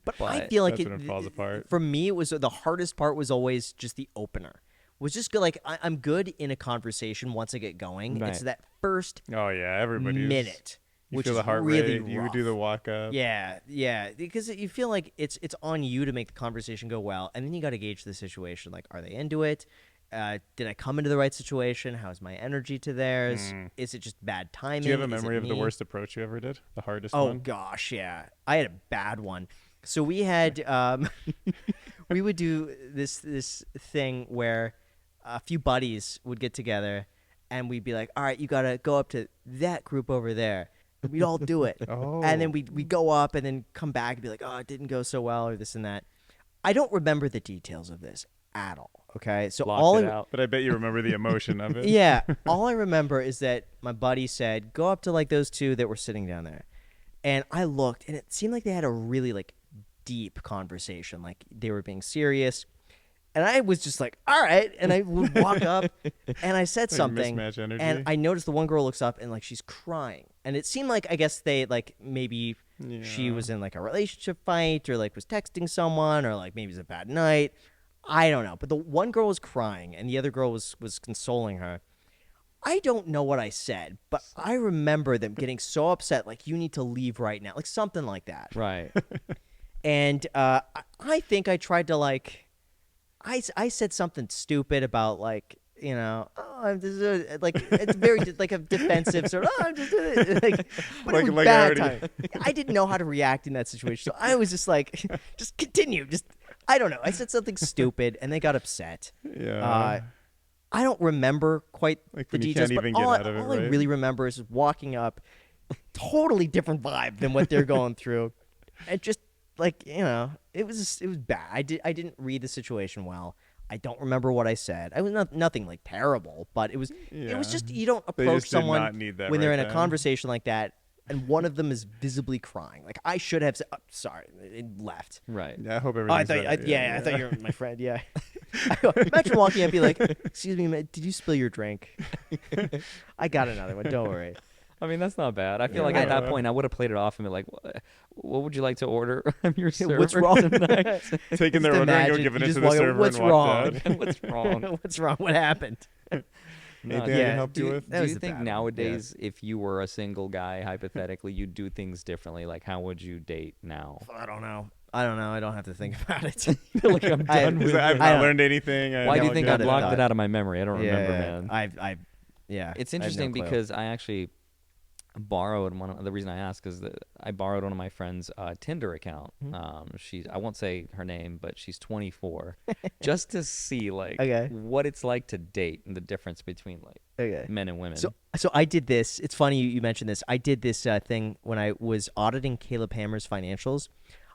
But I But feel like That's when it falls apart. For me, it was the hardest part was always just the opener. Was just good. Like I'm good in a conversation once I get going. Right. It's that first Oh yeah, everybody's minute, You which feel is the heart really rate. You rough. do the walk up. Yeah, because you feel like it's on you to make the conversation go well, and then you got to gauge the situation. Like, are they into it? Did I come into the right situation? How's my energy to theirs? Is it just bad timing? Do you have a Is it memory of the me? worst approach you ever did? The hardest Oh one? gosh, yeah. I had a bad one. So we had we would do this thing where a few buddies would get together and we'd be like, all right, you gotta go up to that group over there. And we'd all do it. Oh. And then we'd go up and then come back and be like, oh, it didn't go so well or this and that. I don't remember the details of this at all. Okay. So Blocked all it I, out. But I bet you remember the emotion of it. yeah. All I remember is that my buddy said, go up to like those two that were sitting down there. And I looked and it seemed like they had a really like deep conversation. Like they were being serious. And I was just like, all right. And I would walk up and I said Like something. mismatch energy. And I noticed the one girl looks up and like she's crying. And it seemed like, I guess they like maybe she Yeah. was in like a relationship fight or like was texting someone or like maybe it was a bad night. I don't know. But the one girl was crying and the other girl was consoling her. I don't know what I said, but I remember them getting so upset, like, you need to leave right now. Like something like that. Right. And I think I tried to like, I said something stupid about like, you know, oh, I'm just like it's very like a defensive sort of. Oh, I'm just like, but it was Like bad already- time. I didn't know how to react in that situation, so I was just like, just continue. Just I don't know. I said something stupid, and they got upset. Yeah. I don't remember quite Like the when you details, can't but even get all, out of it, all I right? really remember is walking up, totally different vibe than what they're going through, and just like it was bad. I didn't read the situation well. I don't remember what I said. I was nothing like terrible, but it was just you don't They approach just did someone not need that when they're right in a then. conversation like that, and one of them is visibly crying. Like I should have said, oh, sorry, it left. Right. Yeah, I hope Oh, I everything's thought, right. I thought you were my friend. Yeah. Imagine walking up and be like, "Excuse me, man, did you spill your drink?" I got another one. Don't worry. I mean, that's not bad. I feel Yeah, like at no, that point, I would have played it off and be like, what would you like to order? I'm your server What's wrong? tonight. Taking their Just order and go imagine giving you it just to the walk in, server "What's and walk wrong?" out. What's wrong? What's wrong? What happened? No, Anything I yeah, can help you do, with? That do was you the think bad one. nowadays, if you were a single guy, hypothetically, you'd do things differently? Like, how would you date now? I don't know. I don't have to think about it. Like, I'm I- done Is with that I've it. I not don't- learned anything. Why do you think I none of blocked that. it out of my memory? I don't remember, man. Yeah. It's I have no interesting clue. because I actually borrowed the reason I asked is that I borrowed one of my friend's Tinder account. I won't say her name, but she's 24, just to see like Okay. what it's like to date and the difference between like Okay. men and women. So I did this. It's funny you mentioned this. I did this thing when I was auditing Caleb Hammer's financials.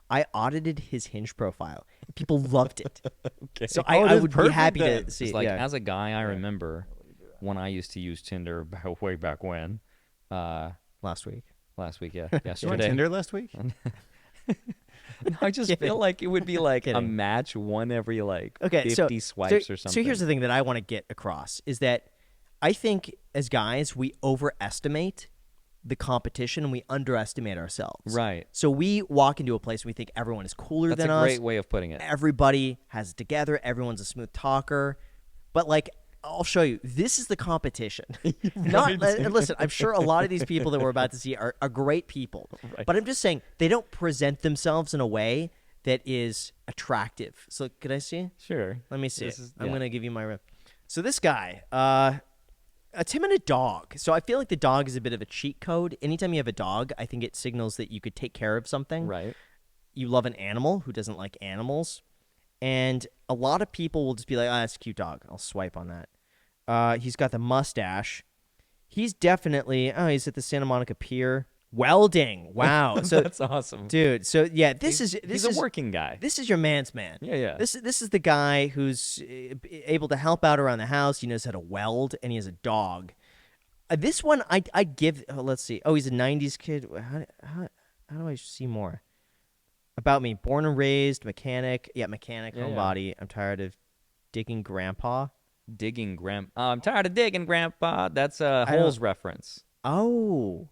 I audited his Hinge profile. People loved it. Okay. So Oh, I that's would be perfect happy then. to see. It's like yeah. as a guy, I remember when I used to use Tinder way back when. Last week. Last week, yeah, You were on yesterday. Tinder last week? No, I just feel like it would be like a Kidding. match one every like Okay, 50 swipes so, or something. So here's the thing that I want to get across is that I think as guys we overestimate the competition and we underestimate ourselves. Right. So we walk into a place and we think everyone is cooler That's than a us. great way of putting it. Everybody has it together. Everyone's a smooth talker. But like, I'll show you. This is the competition. Listen, I'm sure a lot of these people that we're about to see are great people. Right. But I'm just saying they don't present themselves in a way that is attractive. So could I see? Sure. Let me see This it. is- I'm yeah. going to give you my. So this guy, it's him and a dog. So I feel like the dog is a bit of a cheat code. Anytime you have a dog, I think it signals that you could take care of something. Right. You love an animal. Who doesn't like animals? And a lot of people will just be like, that's a cute dog. I'll swipe on that. He's got the mustache. He's definitely, he's at the Santa Monica Pier. Welding. Wow. So, That's awesome. dude, so yeah, this he's is a working guy. This is your man's man. Yeah, yeah. This is the guy who's able to help out around the house. He knows how to weld, and he has a dog. This one, I'd give. Let's see. Oh, he's a '90s kid. How do I see more about me? Born and raised, mechanic. Yeah, mechanic, Yeah, yeah. homebody. I'm tired of digging grandpa. Digging I'm tired of digging, Grandpa. That's a don't- Holes reference. Oh,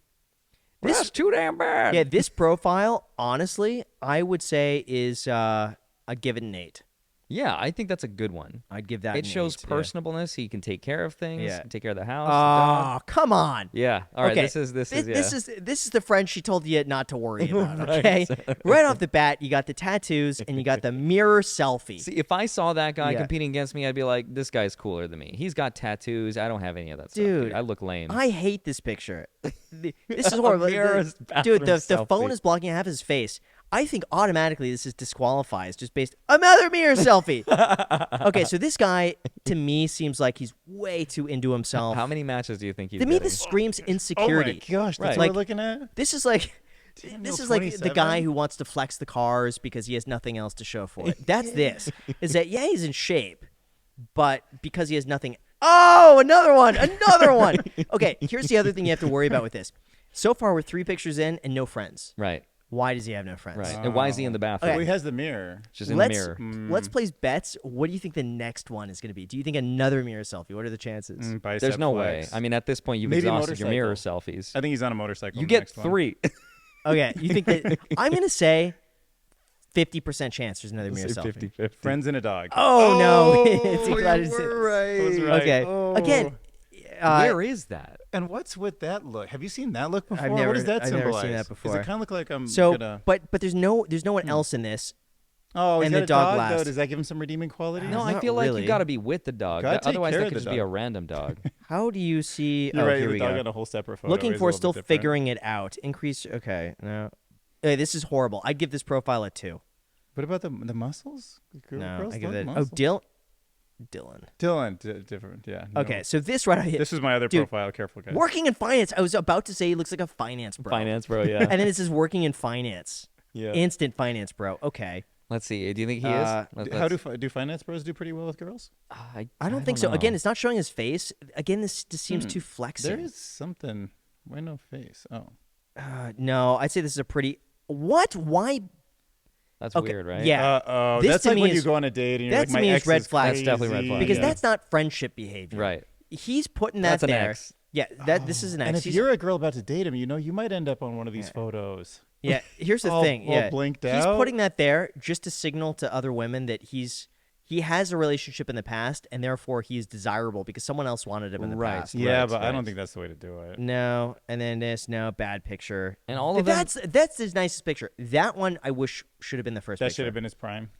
That's too damn bad. yeah. This profile, honestly, I would say is I'd give it an 8. Yeah, I think that's a good one. I'd give that. It an shows 8, yeah. personableness. He can take care of things. Yeah. He can take care of the house. the dog. Oh, come on. Yeah. All right. Okay, This is this is the friend she told you not to worry about. Right. Okay, right off the bat, you got the tattoos and you got the mirror selfie. See, if I saw that guy Yeah. competing against me, I'd be like, this guy's cooler than me. He's got tattoos. I don't have any of that stuff. Dude, I look lame. I hate this picture. This is horrible. mirror Dude, the bathroom phone selfie. is blocking half his face. I think automatically this is disqualifies just based another mirror selfie. Okay, so this guy to me seems like he's way too into himself. How many matches do you think he's To me, getting? this screams Oh my insecurity. gosh, that's Right. what Like- we're looking at? This is like Daniel, this is like the 27? guy who wants to flex the cars because he has nothing else to show for it. That's this. Is that yeah, he's in shape, but because he has nothing. Oh, another one. Okay, here's the other thing you have to worry about with this. So far, we're 3 pictures in and no friends. Right. Why does he have no friends? Right. And why is he in the bathroom? Well, he has the mirror. Just in let's the mirror. let's place bets. What do you think the next one is going to be? Do you think another mirror selfie? What are the chances? Bicep There's no way. flex. I mean, at this point, you've Maybe exhausted your mirror motorcycle. selfies. I think he's on a motorcycle. You in the get next one. 3. Okay, you think that I'm going to say 50% chance there's another mirror selfie. 50-50. Friends and a dog. Oh no! It's you glad were right. I was right. Okay. Oh. Again, Where is that? And what's with that look? Have you seen that look before? never- what does that I've never symbolize? seen that Does before. it kind of look like I'm so, gonna? but there's no one else in this. Oh, he's and got the a dog dog last. though. Does that give him some redeeming qualities? No, I Not feel like really. you got to be with the dog. Gotta That- take Otherwise, care that of could the just be a dog. random dog. How do you see? You're oh, right. here The we dog go. got a whole separate photo. Looking He's a for little still bit different. figuring it out. Increase. Okay, no. Hey, this is horrible. I'd give this profile a 2. What about the muscles? No, Girls I give love it. Oh, muscles. Dylan. Dylan, different. Yeah. no. Okay, so this right here. This is my other Dude, profile. Careful, guys. Working in finance. I was about to say he looks like a finance bro. Finance, bro. Yeah. And then it says working in finance. yeah. Instant finance bro. Okay. Let's see. Do you think he Uh, is? How do finance bros do pretty well with girls? I don't think so. Again, it's not showing his face. Again, this just seems too flexing. There is something. Why no face? Oh. No, I'd say this is a pretty. What? Why? That's Okay, weird, right? yeah. Oh, This that's to like me when you is- go on a date and you're that like, to my me is ex red is flag. That's definitely red crazy. flag. Because Yeah. that's not friendship behavior. Right. He's putting that That's an there. X. Yeah, this is an And ex. if you're a girl about to date him, you might end up on one of these photos. Yeah, here's the all- thing. all Yeah, blinked he's out. putting that there just to signal to other women that he has a relationship in the past, and therefore he is desirable because someone else wanted him in the Right. past. Yeah, Right, but I right. don't think that's the way to do it. No, and then this, no, bad picture. And all of them- that's his nicest picture. That one I wish should have been the first That picture. should have been his prime.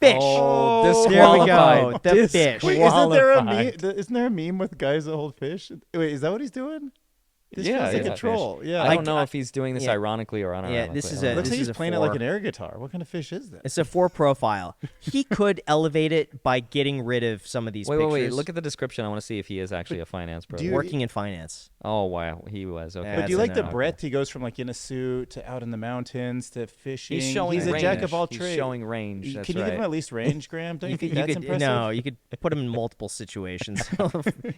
Fish. Oh, There we disqualified. go. The fish. Wait, isn't there a Disqualified. meme? Isn't there a meme with guys that hold fish? Wait, is that what he's doing? This Yeah, feels like yeah. a troll. Yeah, I Like, don't know if he's doing this yeah. ironically or unironically. this is I don't a- know. looks like this he's a playing it like 4. an air guitar. What kind of fish is this? It's a 4 profile. He could elevate it by getting rid of some of these Wait, pictures. wait, wait. Look at the description. I want to see if he is actually a finance pro. do you- Working in finance. Oh, wow. He was. Okay. Yeah, But do you that's like a the no. breadth? He goes from like in a suit to out in the mountains to fishing. He's showing He's a range. jack of all He's trades. showing range. Can That's you give right. him at least range, Graham? Don't you, think that's impressive? No, you could put him in multiple situations.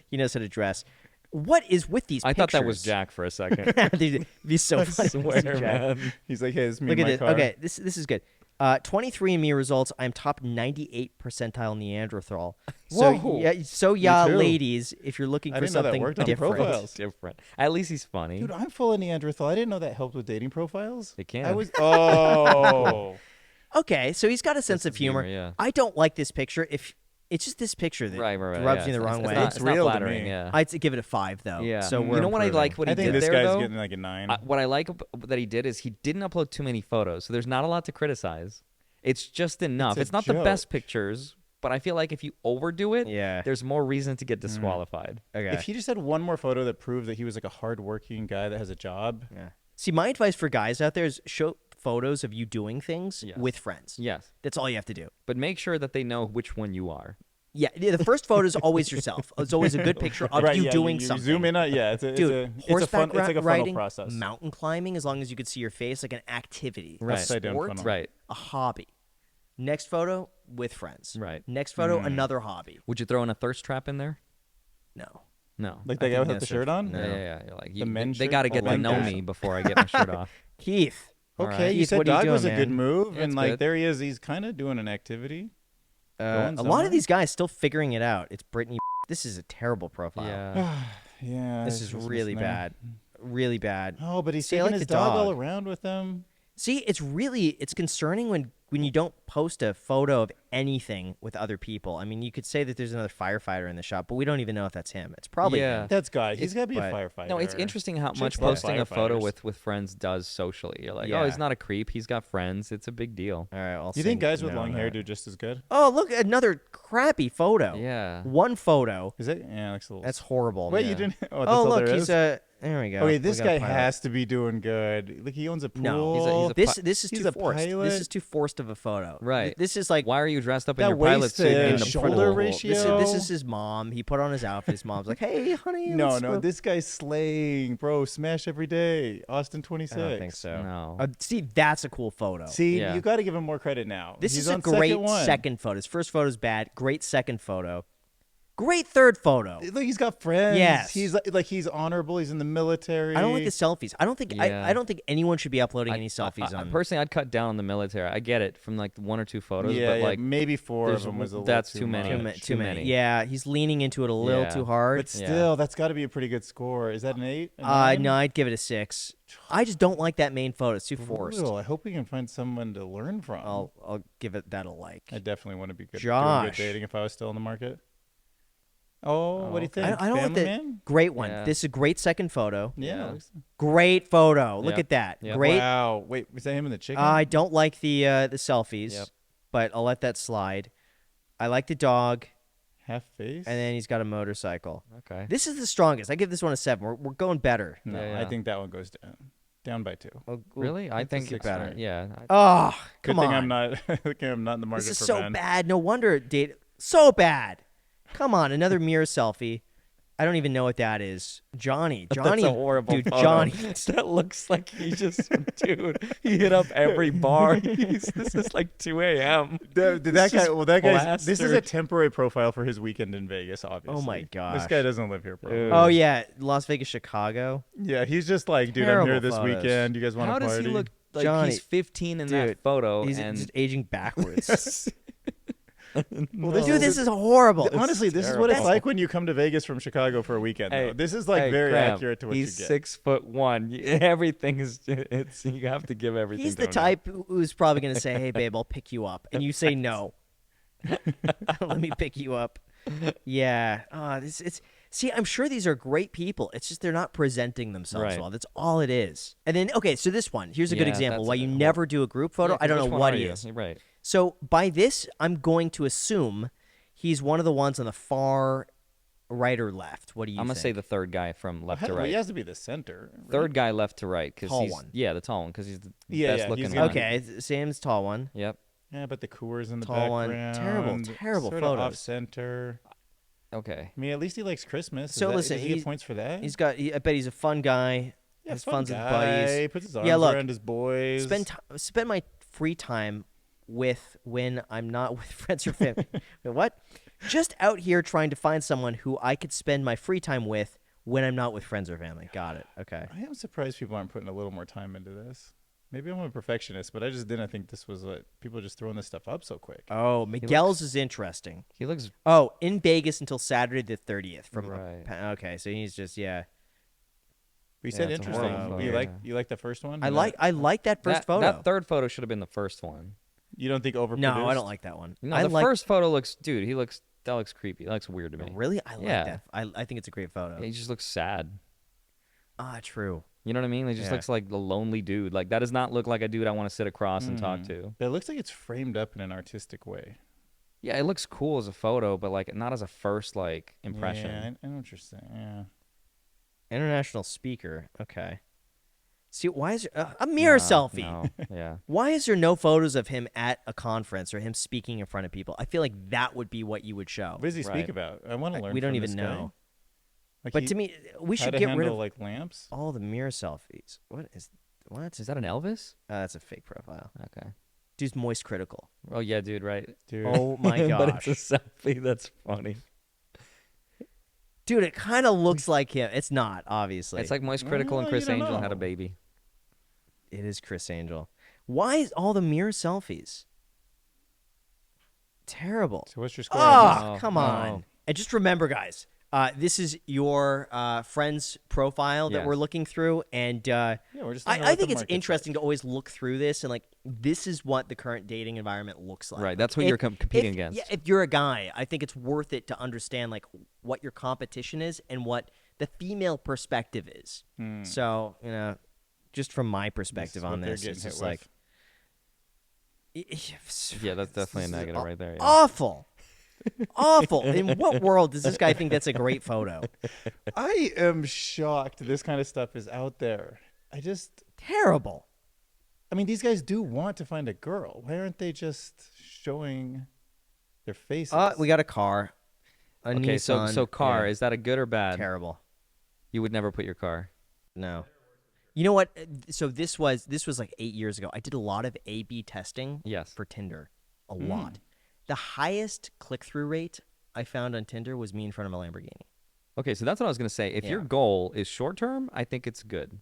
He knows how to dress. What is with these I thought that was pictures? Jack for a second. It'd be so funny. to see Jack. man. He's like, hey, it's me Look in at my this. car. Okay, this is good. 23andMe results. I'm top 98 percentile Neanderthal. So Whoa. yeah, too. ladies, if you're looking I for didn't know that something worked on different, profiles. Different. At least he's funny. Dude, I'm full of Neanderthal. I didn't know that helped with dating profiles. It can. I was. Oh. okay, so he's got a sense of is humor. humor, yeah. I don't like this picture. If it's just this picture that right. rubs yeah, me the it's- wrong it's way. Not, It's it's real not to flattering. me. Yeah. I'd give it a 5 though. Yeah. So You we're know what I improving. like? What he I think did this there, guy's though? getting like a 9. What I like that he did is he didn't upload too many photos, so there's not a lot to criticize. It's just enough. a It's not the best joke. pictures, but I feel like if you overdo it, Yeah. there's more reason to get disqualified. Okay. If he just had one more photo that proved that he was like a hardworking guy that has a job, Yeah. See, my advice for guys out there is show photos of you doing things Yes. with friends. Yes, That's all you have to do. but make sure that they know which one you are. Yeah, the first photo is always yourself. It's always a good picture of right? you Yeah, doing you something. zoom in on. Yeah, it's a, Dude, it's a, it's a horseback fun. It's like a funnel riding, process. mountain climbing, as long as you could see your face, like an activity, Right. a Upside down sport, funnel. Right, a hobby. Next photo with friends. right. Next photo, another hobby. Would you throw in a thirst trap in there? No. No. Like I that guy think without the that's shirt on. Yeah, yeah. You're like, The men's they shirt? got to Oh, get to like know that. me before I get my shirt off. Keith. All Okay, right. you Keith, said what are you dog was doing, a good man? move, Yeah, and it's like good. there he is. He's kind of doing an activity. Going A lot somewhere? of these guys still figuring it out. It's Brittany. This is a terrible profile. Yeah. Yeah, This is was really missing there. bad. Really bad. Oh, but he's See, I taking like his the dog all dog. around with him. See, it's concerning when you don't post a photo of anything with other people. I mean, you could say that there's another firefighter in the shot, but we don't even know if that's him. It's probably Yeah. him. That's guy. He's got to be a but- firefighter. No, it's interesting how Chicks much love posting a photo firefighters. with friends does socially. You're like, Yeah. oh, he's not a creep. He's got friends. It's a big deal. All right, I'll You think say guys with no long on hair that. do just as good? Oh, look, another crappy photo. Yeah. One photo. Is it? Yeah, looks a little. That's horrible. Wait, yeah. you didn't? Oh, that's Oh, all look, there he's is? a. There we go. Okay, We this got a guy pilot. has to be doing good. Like he owns a pool. No, He's a this is he's too a forced. pilot. This is too forced of a photo. Right. This is like Why are you dressed up in That your pilot waist suit to in the shoulder pool? ratio. this is his mom. He put on his outfit. His mom's like, "Hey, honey." No, let's no, go." this guy's slaying, bro. Smash every day. Austin 26. I don't think so. No. See, that's a cool photo. See, Yeah. you got to give him more credit now. This He's is a on great second one. second photo. His first photo's bad. Great second photo. Great third photo. Look, he's got friends. Yes. He's like he's honorable. He's in the military. I don't like the selfies. I don't think Yeah. I don't think anyone should be uploading any selfies on. Personally, I'd cut down on the military. I get it from like one or two photos, Yeah, but yeah, like maybe 4 of there's- them was a little that's too too many. much. too many. many. Yeah, he's leaning into it a little Yeah. too hard. But still, that's got to be a pretty good score. Is that an 8? A 9? No, I'd give it a 6. I just don't like that main photo. It's too forced. Brutal. I hope we can find someone to learn from. I'll give it that a like. I definitely want to be good, doing Josh. good dating if I was still in the market. Oh, what do you think? I don't like Family the man? great one. Yeah. This is a great second photo. Yeah. Yeah. Great photo. Look Yep. at that. Yep. Great. Wow. Wait, was that him in the chicken? I don't like the selfies, Yep. but I'll let that slide. I like the dog, Half face? and then he's got a motorcycle. okay. This is the strongest. I give this one a 7. We're going better. No, Yeah, I yeah. think that one goes down. Down by 2. Really? I It's a think six it's better. Yeah. Oh, Good come thing on. I'm not. Good thing I'm not in the market This is for so men. bad. No wonder date so bad. Come on, another mirror selfie. I don't even know what that is. Johnny. That's a horrible dude. photo. Johnny. That looks like he just, dude, he hit up every bar. This is like 2 a.m. That It's guy. just Well, that guy's. This is a plastered. temporary profile for his weekend in Vegas. Obviously. Oh my This gosh. guy doesn't live here, bro. Oh yeah, Las Vegas, Chicago. Yeah, he's just like, dude, I'm Terrible here this photos. weekend. You guys want How to does party? he look like Johnny, he's 15 in dude, that photo? He's and just aging backwards. Well, Dude, this is horrible. honestly, this is what it's terrible. like when you come to Vegas from Chicago for a weekend. Hey, though. This is like hey, very Graham, accurate to what he's you get. 6'1". Everything is. It's you have to give everything. He's to the him now. type who's probably going to say, "Hey, babe, I'll pick you up," and you say no. Let me pick you up. Yeah. It's. See, I'm sure these are great people. It's just they're not presenting themselves Right. well. That's all it is. And then, okay, so this one. Here's a good Yeah, example. that's Why a- you well- never do a group photo. Yeah, I don't 'cause know which what one he are you? is. You're right. So by this, I'm going to assume he's one of the ones on the far right or left. What do you I'm gonna think? say the third guy from left to Well, right. he has to be the center. right? Third guy left to right because Tall he's one. yeah the tall one because he's the Yeah, best yeah, looking he's one. gonna be- Okay, Sam's tall one. Yep. Yeah, but the Coors in the Tall one. background. Terrible sort photos. of off center. Okay. I mean, at least he likes Christmas. So listen, does he get points for that? I bet he's a fun guy. yeah, has fun fun with guy. buddies. He puts his arms Yeah, look, around his boys. Spend my free time with when I'm not with friends or family. What? Just out here trying to find someone who I could spend my free time with when I'm not with friends or family. Got it. Okay. I am surprised people aren't putting a little more time into this. Maybe I'm a perfectionist, but I just didn't think this was what people are just throwing this stuff up so quick. Oh, Miguel's is interesting. He looks Oh, in Vegas until Saturday the 30th. Right. Okay, so he's just We Yeah, said it's a interesting. horrible You photo. like the first one? I like that first photo. That third photo should have been the first one. You don't think overproduced? No, I don't like that one. No, I the like first photo looks, dude. That looks creepy. That looks weird to me. Really? I like Yeah. that. I think it's a great photo. He just looks sad. True. You know what I mean? He just Yeah. looks like the lonely dude. Like that does not look like a dude I want to sit across and talk to. But it looks like it's framed up in an artistic way. Yeah, it looks cool as a photo, but like not as a first like impression. Yeah, I know what you're saying. Yeah. International speaker. Okay. See, why is a mirror selfie? No, yeah. Why is there no photos of him at a conference or him speaking in front of people? I feel like that would be what you would show. What does he speak Right. about? I want to learn. We don't from even this guy. know. Like But he- to me, we how should to get rid handle, of like lamps. all the mirror selfies. What? Is that an Elvis? That's a fake profile. Okay. Dude's moist critical. Oh yeah, dude. Right. Dude. Oh my But gosh. it's a selfie. That's funny. Dude, it kind of looks like him. It's not, obviously. It's like Moist Critical and Well, Chris you don't Angel had a know. baby. It is Chris Angel. Why is all the mirror selfies? Terrible. So what's your score? on this? Oh, No, come no. on. And just remember, guys, this is your friend's profile that Yes. we're looking through. And Yeah, we're just. I think it's interesting to always look through this and, like, this is what the current dating environment looks like. Right, that's who If- you're competing if- against. Yeah, if you're a guy, I think it's worth it to understand, like, what your competition is and what the female perspective is. So, just from my perspective on this, it's just like... Yeah, that's definitely a negative right there. Yeah. Awful. Awful. In what world does this guy think that's a great photo? I am shocked this kind of stuff is out there. Terrible. I mean, these guys do want to find a girl. Why aren't they just showing their faces? We got a car. A Okay, Nissan. so car, Yeah. is that a good or bad? Terrible. You would never put your car. No. You know what? So this was like 8 years ago. I did a lot of A/B testing Yes. for Tinder. A lot. The highest click-through rate I found on Tinder was me in front of a Lamborghini. Okay, so that's what I was gonna say. If your Yeah. goal is short term, I think it's good.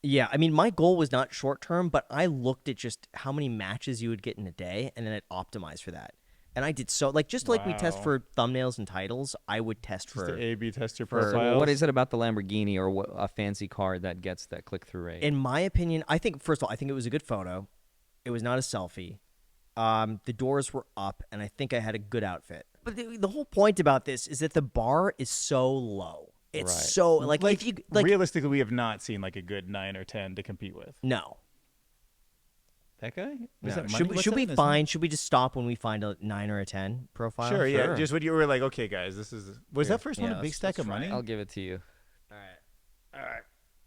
Yeah, I mean, my goal was not short-term, but I looked at just how many matches you would get in a day, and then I'd optimize for that. And I did so, like, just like we test Wow. for thumbnails and titles, I would test Just for... to A/B test your for- profiles. What is it about the Lamborghini or what, a fancy car that gets that click through rate? In my opinion, I think, first of all, I think it was a good photo. It was not a selfie. The doors were up, and I think I had a good outfit. But the whole point about this is that the bar is so low. It's Right. so, like if you, like, realistically, we have not seen like a good 9 or 10 to compete with. no. That guy? No. Is that money? Should, What's should that we in his find, should we just stop when we find a 9 or a 10 profile? Sure, yeah. Sure. Just when you were like, okay, guys, this is. Was Here. that first Yeah, one a big let's- stack let's of try money? it. I'll give it to you.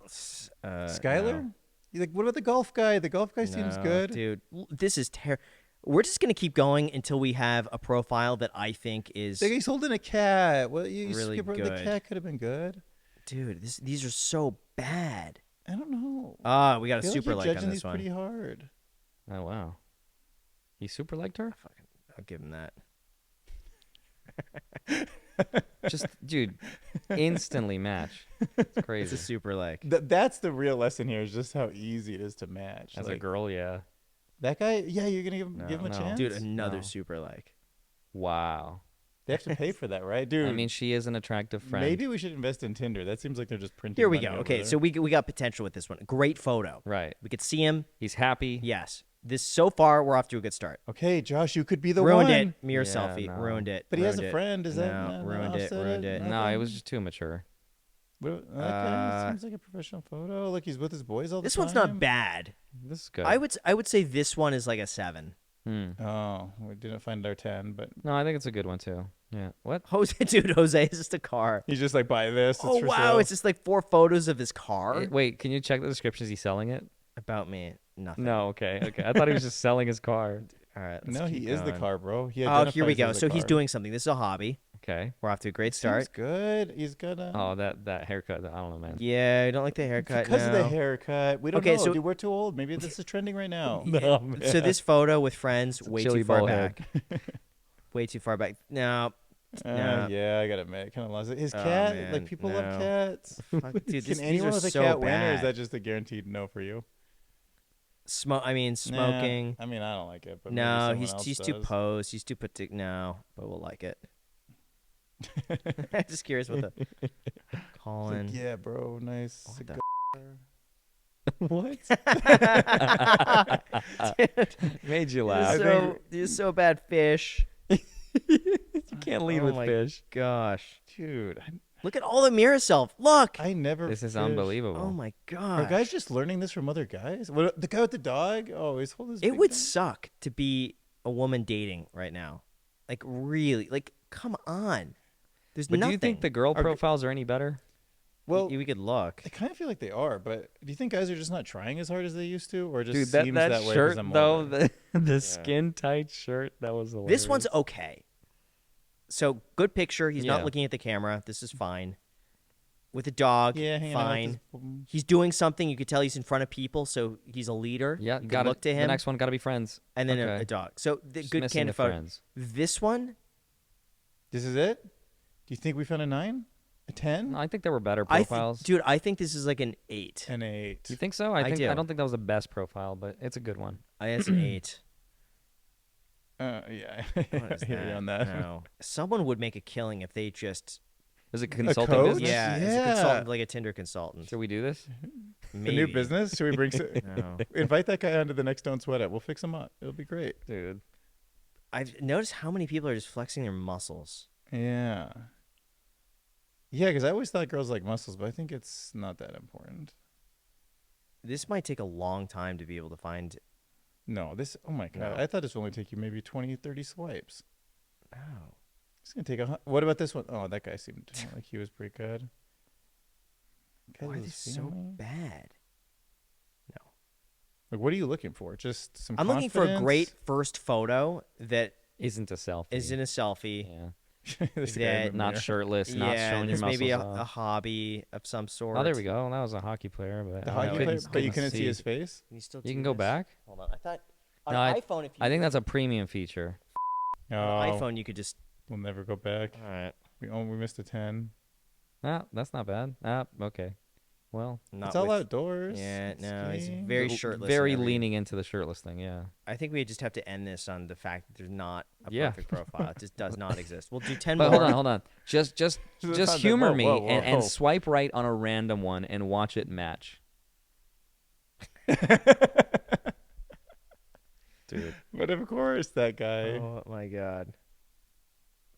Skylar? No. You like? What about the golf guy? The golf guy seems No, good. dude. This is terrible. We're just gonna keep going until we have a profile that I think is, The guy's holding a cat. Well, you Really skip over good. the cat could have been good. dude. These are so bad. I don't know. We got I a feel super like like you're on judging this these one. pretty hard. Oh wow. He super liked her? Fucking, I'll give him that. Just dude, instantly match. It's It's crazy. a super like. That's the real lesson here. Is just how easy it is to match. As a Like, girl, yeah. That guy? Yeah, you're gonna give him a No. chance, Dude, another No. super like. Wow. They have to pay for that, right, dude? I mean, she is an attractive friend. maybe we should invest in Tinder. That seems like they're just printing. Here we money go. over Okay, there. so we got potential with this one. Great photo. Right. We could see him. He's happy. Yes. This so far we're off to a good start. Okay, Josh, you could be the Ruined one. it. Mirror Yeah, selfie. no. Ruined it. But he has ruined a it. friend. Is that No, not ruined it, offset ruined it. No, it was just too mature. Okay, seems like a professional photo. Like he's with his boys all the This time. one's not bad. This is good. I would say this one is like a 7. Oh, we didn't find our 10, but No, I think it's a good one too. Yeah. What? Jose, dude, Jose is just a car. he's just like, buy this. It's Oh for wow, sale. it's just like 4 photos of his car. Wait, can you check the description? Is he selling it? About me, nothing. No. Okay. Okay. I thought he was just selling his car. All right. let's No, keep he is the going. car, bro. He Oh, here we identifies go. as a So he's car. doing something. This is a hobby. Okay. We're off to a great Seems start. good. He's gonna. Oh, that haircut. I don't know, man. Yeah, I don't like the haircut. Because of no. the haircut. We don't Okay, know. so- Dude, we're too old. Maybe this is trending right now. So this photo with friends, way chili too far bowl head. back. Way too far back. No. No. Yeah, I gotta admit, kind of lost it. His Oh, cat, man, like people no. love cats. Fuck, dude, Can these anyone are with a so cat win, or is bad. that just a guaranteed no for you? Smoking. Nah, I mean, I don't like it. But maybe No, someone he's else too does. posed. He's too put to, no, but we'll like it. Just curious what the It's Colin. like, yeah, bro, nice. What cigar. What? Dude, Made you you're laugh. you're so bad, fish. You can't lead Oh with my fish. Gosh, Dude, look at all the mirror self. Look. I never. This is fished. unbelievable. Oh my Are god. guys just learning this from other guys? What the guy with the dog? Oh, he's holding his. It big would dog? suck to be a woman dating right now. Like really, like come on. There's But nothing. do you think the girl Are- profiles are any better? Well, we could look? I kind of feel like they are, but do you think guys are just not trying as hard as they used to, or it just Dude, seems that that way? 'cause shirt I'm though, older? the skin tight shirt, that was hilarious. This one's okay. So good picture. He's Yeah. not looking at the camera. This is fine. With a dog, yeah, hanging out with fine. his- He's doing something. You could tell he's in front of people, so he's a leader. Yeah, you could got look to The him, next one got to be friends. and then Okay. a dog. So the Just good missing candid the photo. friends. This one, This is it. Do you think we found a 9, a 10, No, I think there were better I profiles. dude, I think this is like an 8. and 8? You think so? I I do. don't think that was the best profile, but it's a good one. I think it's an 8. Yeah, What is I hear you that? on that. No. Someone would make a killing if they just Is it consulting coach? business? as a Yeah. consultant, like a Tinder consultant. Should we do this? The Maybe. new business? Should we bring? No. Invite that guy onto the next Don't Sweat It. We'll fix him up. It'll be great. Dude. I've noticed how many people are just flexing their muscles. Yeah. Yeah, because I always thought girls like muscles, but I think it's not that important. This might take a long time to be able to find. No, this. Oh my god! No. I thought this would only take you maybe 20, 30 swipes. Oh. It's gonna take a. What about this one? Oh, that guy seemed like he was pretty good. Guy Why are with they his so family. bad? No. Like, what are you looking for? Just some. I'm looking for a confidence? great first photo that Isn't a selfie. isn't a selfie. Yeah. This guy that- in the Not mirror. shirtless, not yeah, showing your there's muscles maybe a off. hobby of some sort. Oh, there we go. That was a hockey player, but The I hockey couldn't- player, but you couldn't see see his face. Can you still You do can go this? back. Hold on. I thought on No, an iPhone, if you I think that's a premium feature. Oh, on an iPhone, you could just. we'll never go back. All right. We missed a 10. Ah, that's not bad. Ah, okay. Well, Not It's all with- outdoors. Yeah, no, he's skiing. very l- shirtless. Very and everything. leaning into the shirtless thing. Yeah. I think we just have to end this on the fact that there's not a Yeah. perfect profile. It just does not exist. We'll do 10 But more. hold on. Just Whoa, humor me whoa, whoa, and whoa. swipe right on a random one and watch it match. Dude. But of course, that guy. Oh my god.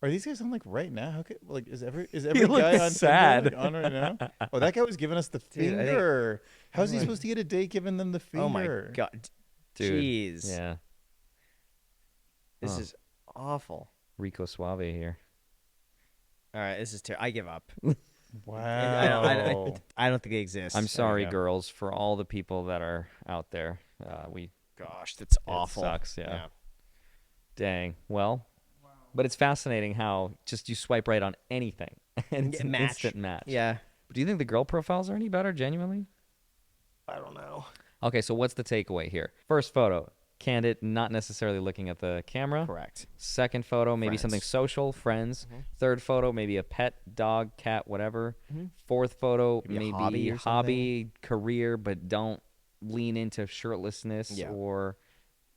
Are these guys on like right now? How could, like is every looked guy on sad. Tinder, like, on right now? Oh, that guy was giving us the Dude, I think- finger. How's he like- supposed to get a date giving them the finger? Oh my god. Dude. Jeez. Yeah. This Huh. is awful. Rico Suave here. All right, this is terrible. I give up. Wow. I don't think it exists. I'm There we sorry, go. girls, for all the people that are out there. We Gosh, that's it awful. sucks. Yeah. Dang. Well, but it's fascinating how just you swipe right on anything and it's Yeah, an match. instant match. Yeah. But do you think the girl profiles are any better? Genuinely? I don't know. Okay, so what's the takeaway here? First photo, candid, not necessarily looking at the camera. Correct. Second photo, maybe Friends. something social, friends. Mhm. Third photo, maybe a pet, dog, cat, whatever. Mhm. Fourth photo, Maybe a maybe hobby or hobby, career, but don't lean into shirtlessness Yeah. or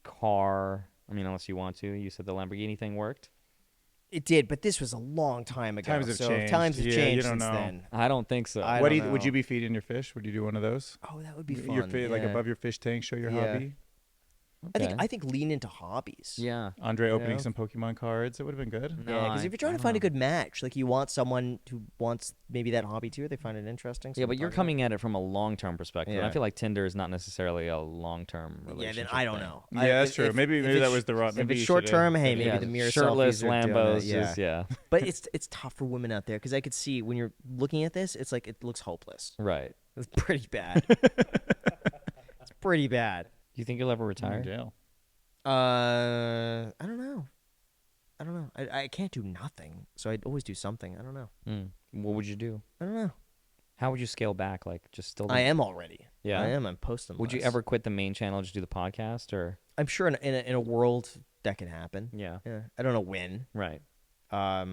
car. I mean, unless you want to. You said the Lamborghini thing worked. It did, but this was a long time ago. Times have so changed. times have Yeah, you changed don't since know. then. I don't think so. I What don't do you, would know. you be feeding your fish? Would you do one of those? Oh, that would be fun. Your like yeah. above your fish tank, show your Yeah. hobby. Okay. I think lean into hobbies. Yeah. Andre opening Yeah. some Pokemon cards. It would have been good. No, Yeah, because if you're trying I to find a don't know. good match, like you want someone who wants maybe that hobby too, they find it interesting. Yeah, but you're coming at it from a long-term perspective. And I Yeah. feel like Tinder is not necessarily a long-term Yeah, relationship. then I don't thing. know. Yeah, that's true. Maybe that it's- was the wrong. If Maybe it's you short should've term, hey, said maybe Yeah, the mirror shirtless selfies are doing Lambos. that, yeah. Just, yeah. But it's tough for women out there because I could see when you're looking at this, it's like it looks hopeless. Right. It's pretty bad. It's pretty bad. Do you think you'll ever in retire? jail. I don't know. I can't do nothing, so I'd always do something. I don't know. What would you do? I don't know. How would you scale back? Like, just still. I am already. Yeah. I am. I'm posting. Would you less. ever quit the main channel and just do the podcast, or? I'm sure in a world that can happen. Yeah. Yeah. I don't know when. Right. I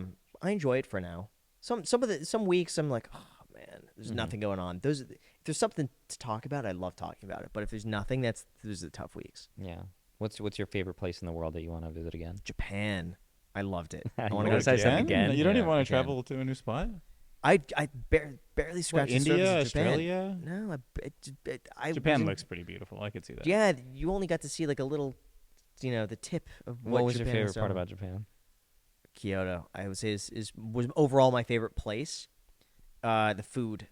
enjoy it for now. Some weeks I'm like, oh man, there's nothing going on. If there's something to talk about, I love talking about it. But if there's nothing, those are the tough weeks. Yeah. What's your favorite place in the world that you want to visit again? Japan. I loved it. I You want to wanna go say to something Japan. again? You don't Yeah, even want to again. travel to a new spot. I barely scratched the surface India, of Japan. Australia. No, I Japan was- looks pretty beautiful. I could see that. Yeah, you only got to see like a little, the tip of What was Japan your favorite is part on. about Japan? Kyoto, I would say was overall my favorite place. The food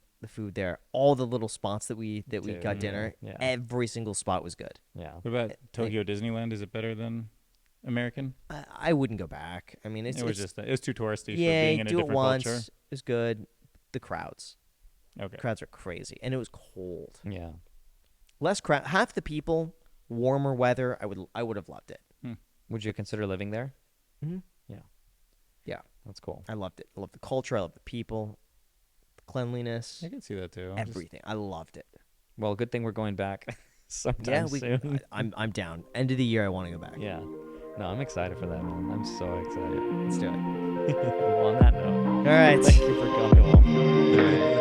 there, all the little spots that we Dude, got dinner, yeah. every single spot was good. Yeah. What about Tokyo Disneyland? Is it better than American? I wouldn't go back. I mean, It was too touristy for yeah, being in a do it different once. culture. It was good. The crowds Okay. are crazy, and it was cold. Yeah. Less crowd, half the people, warmer weather. I would have loved it. Would you consider living there? Mhm. Yeah. Yeah, That's cool. I loved it. I loved the culture. I loved the people, the cleanliness, I can see that too. everything. I loved it. Well, good thing we're going back Yeah, sometime soon. I'm down. End of the year, I want to go back. Yeah. No, I'm excited for that, man. I'm so excited. Let's do it. Well, on that note, All right. thank you for coming along.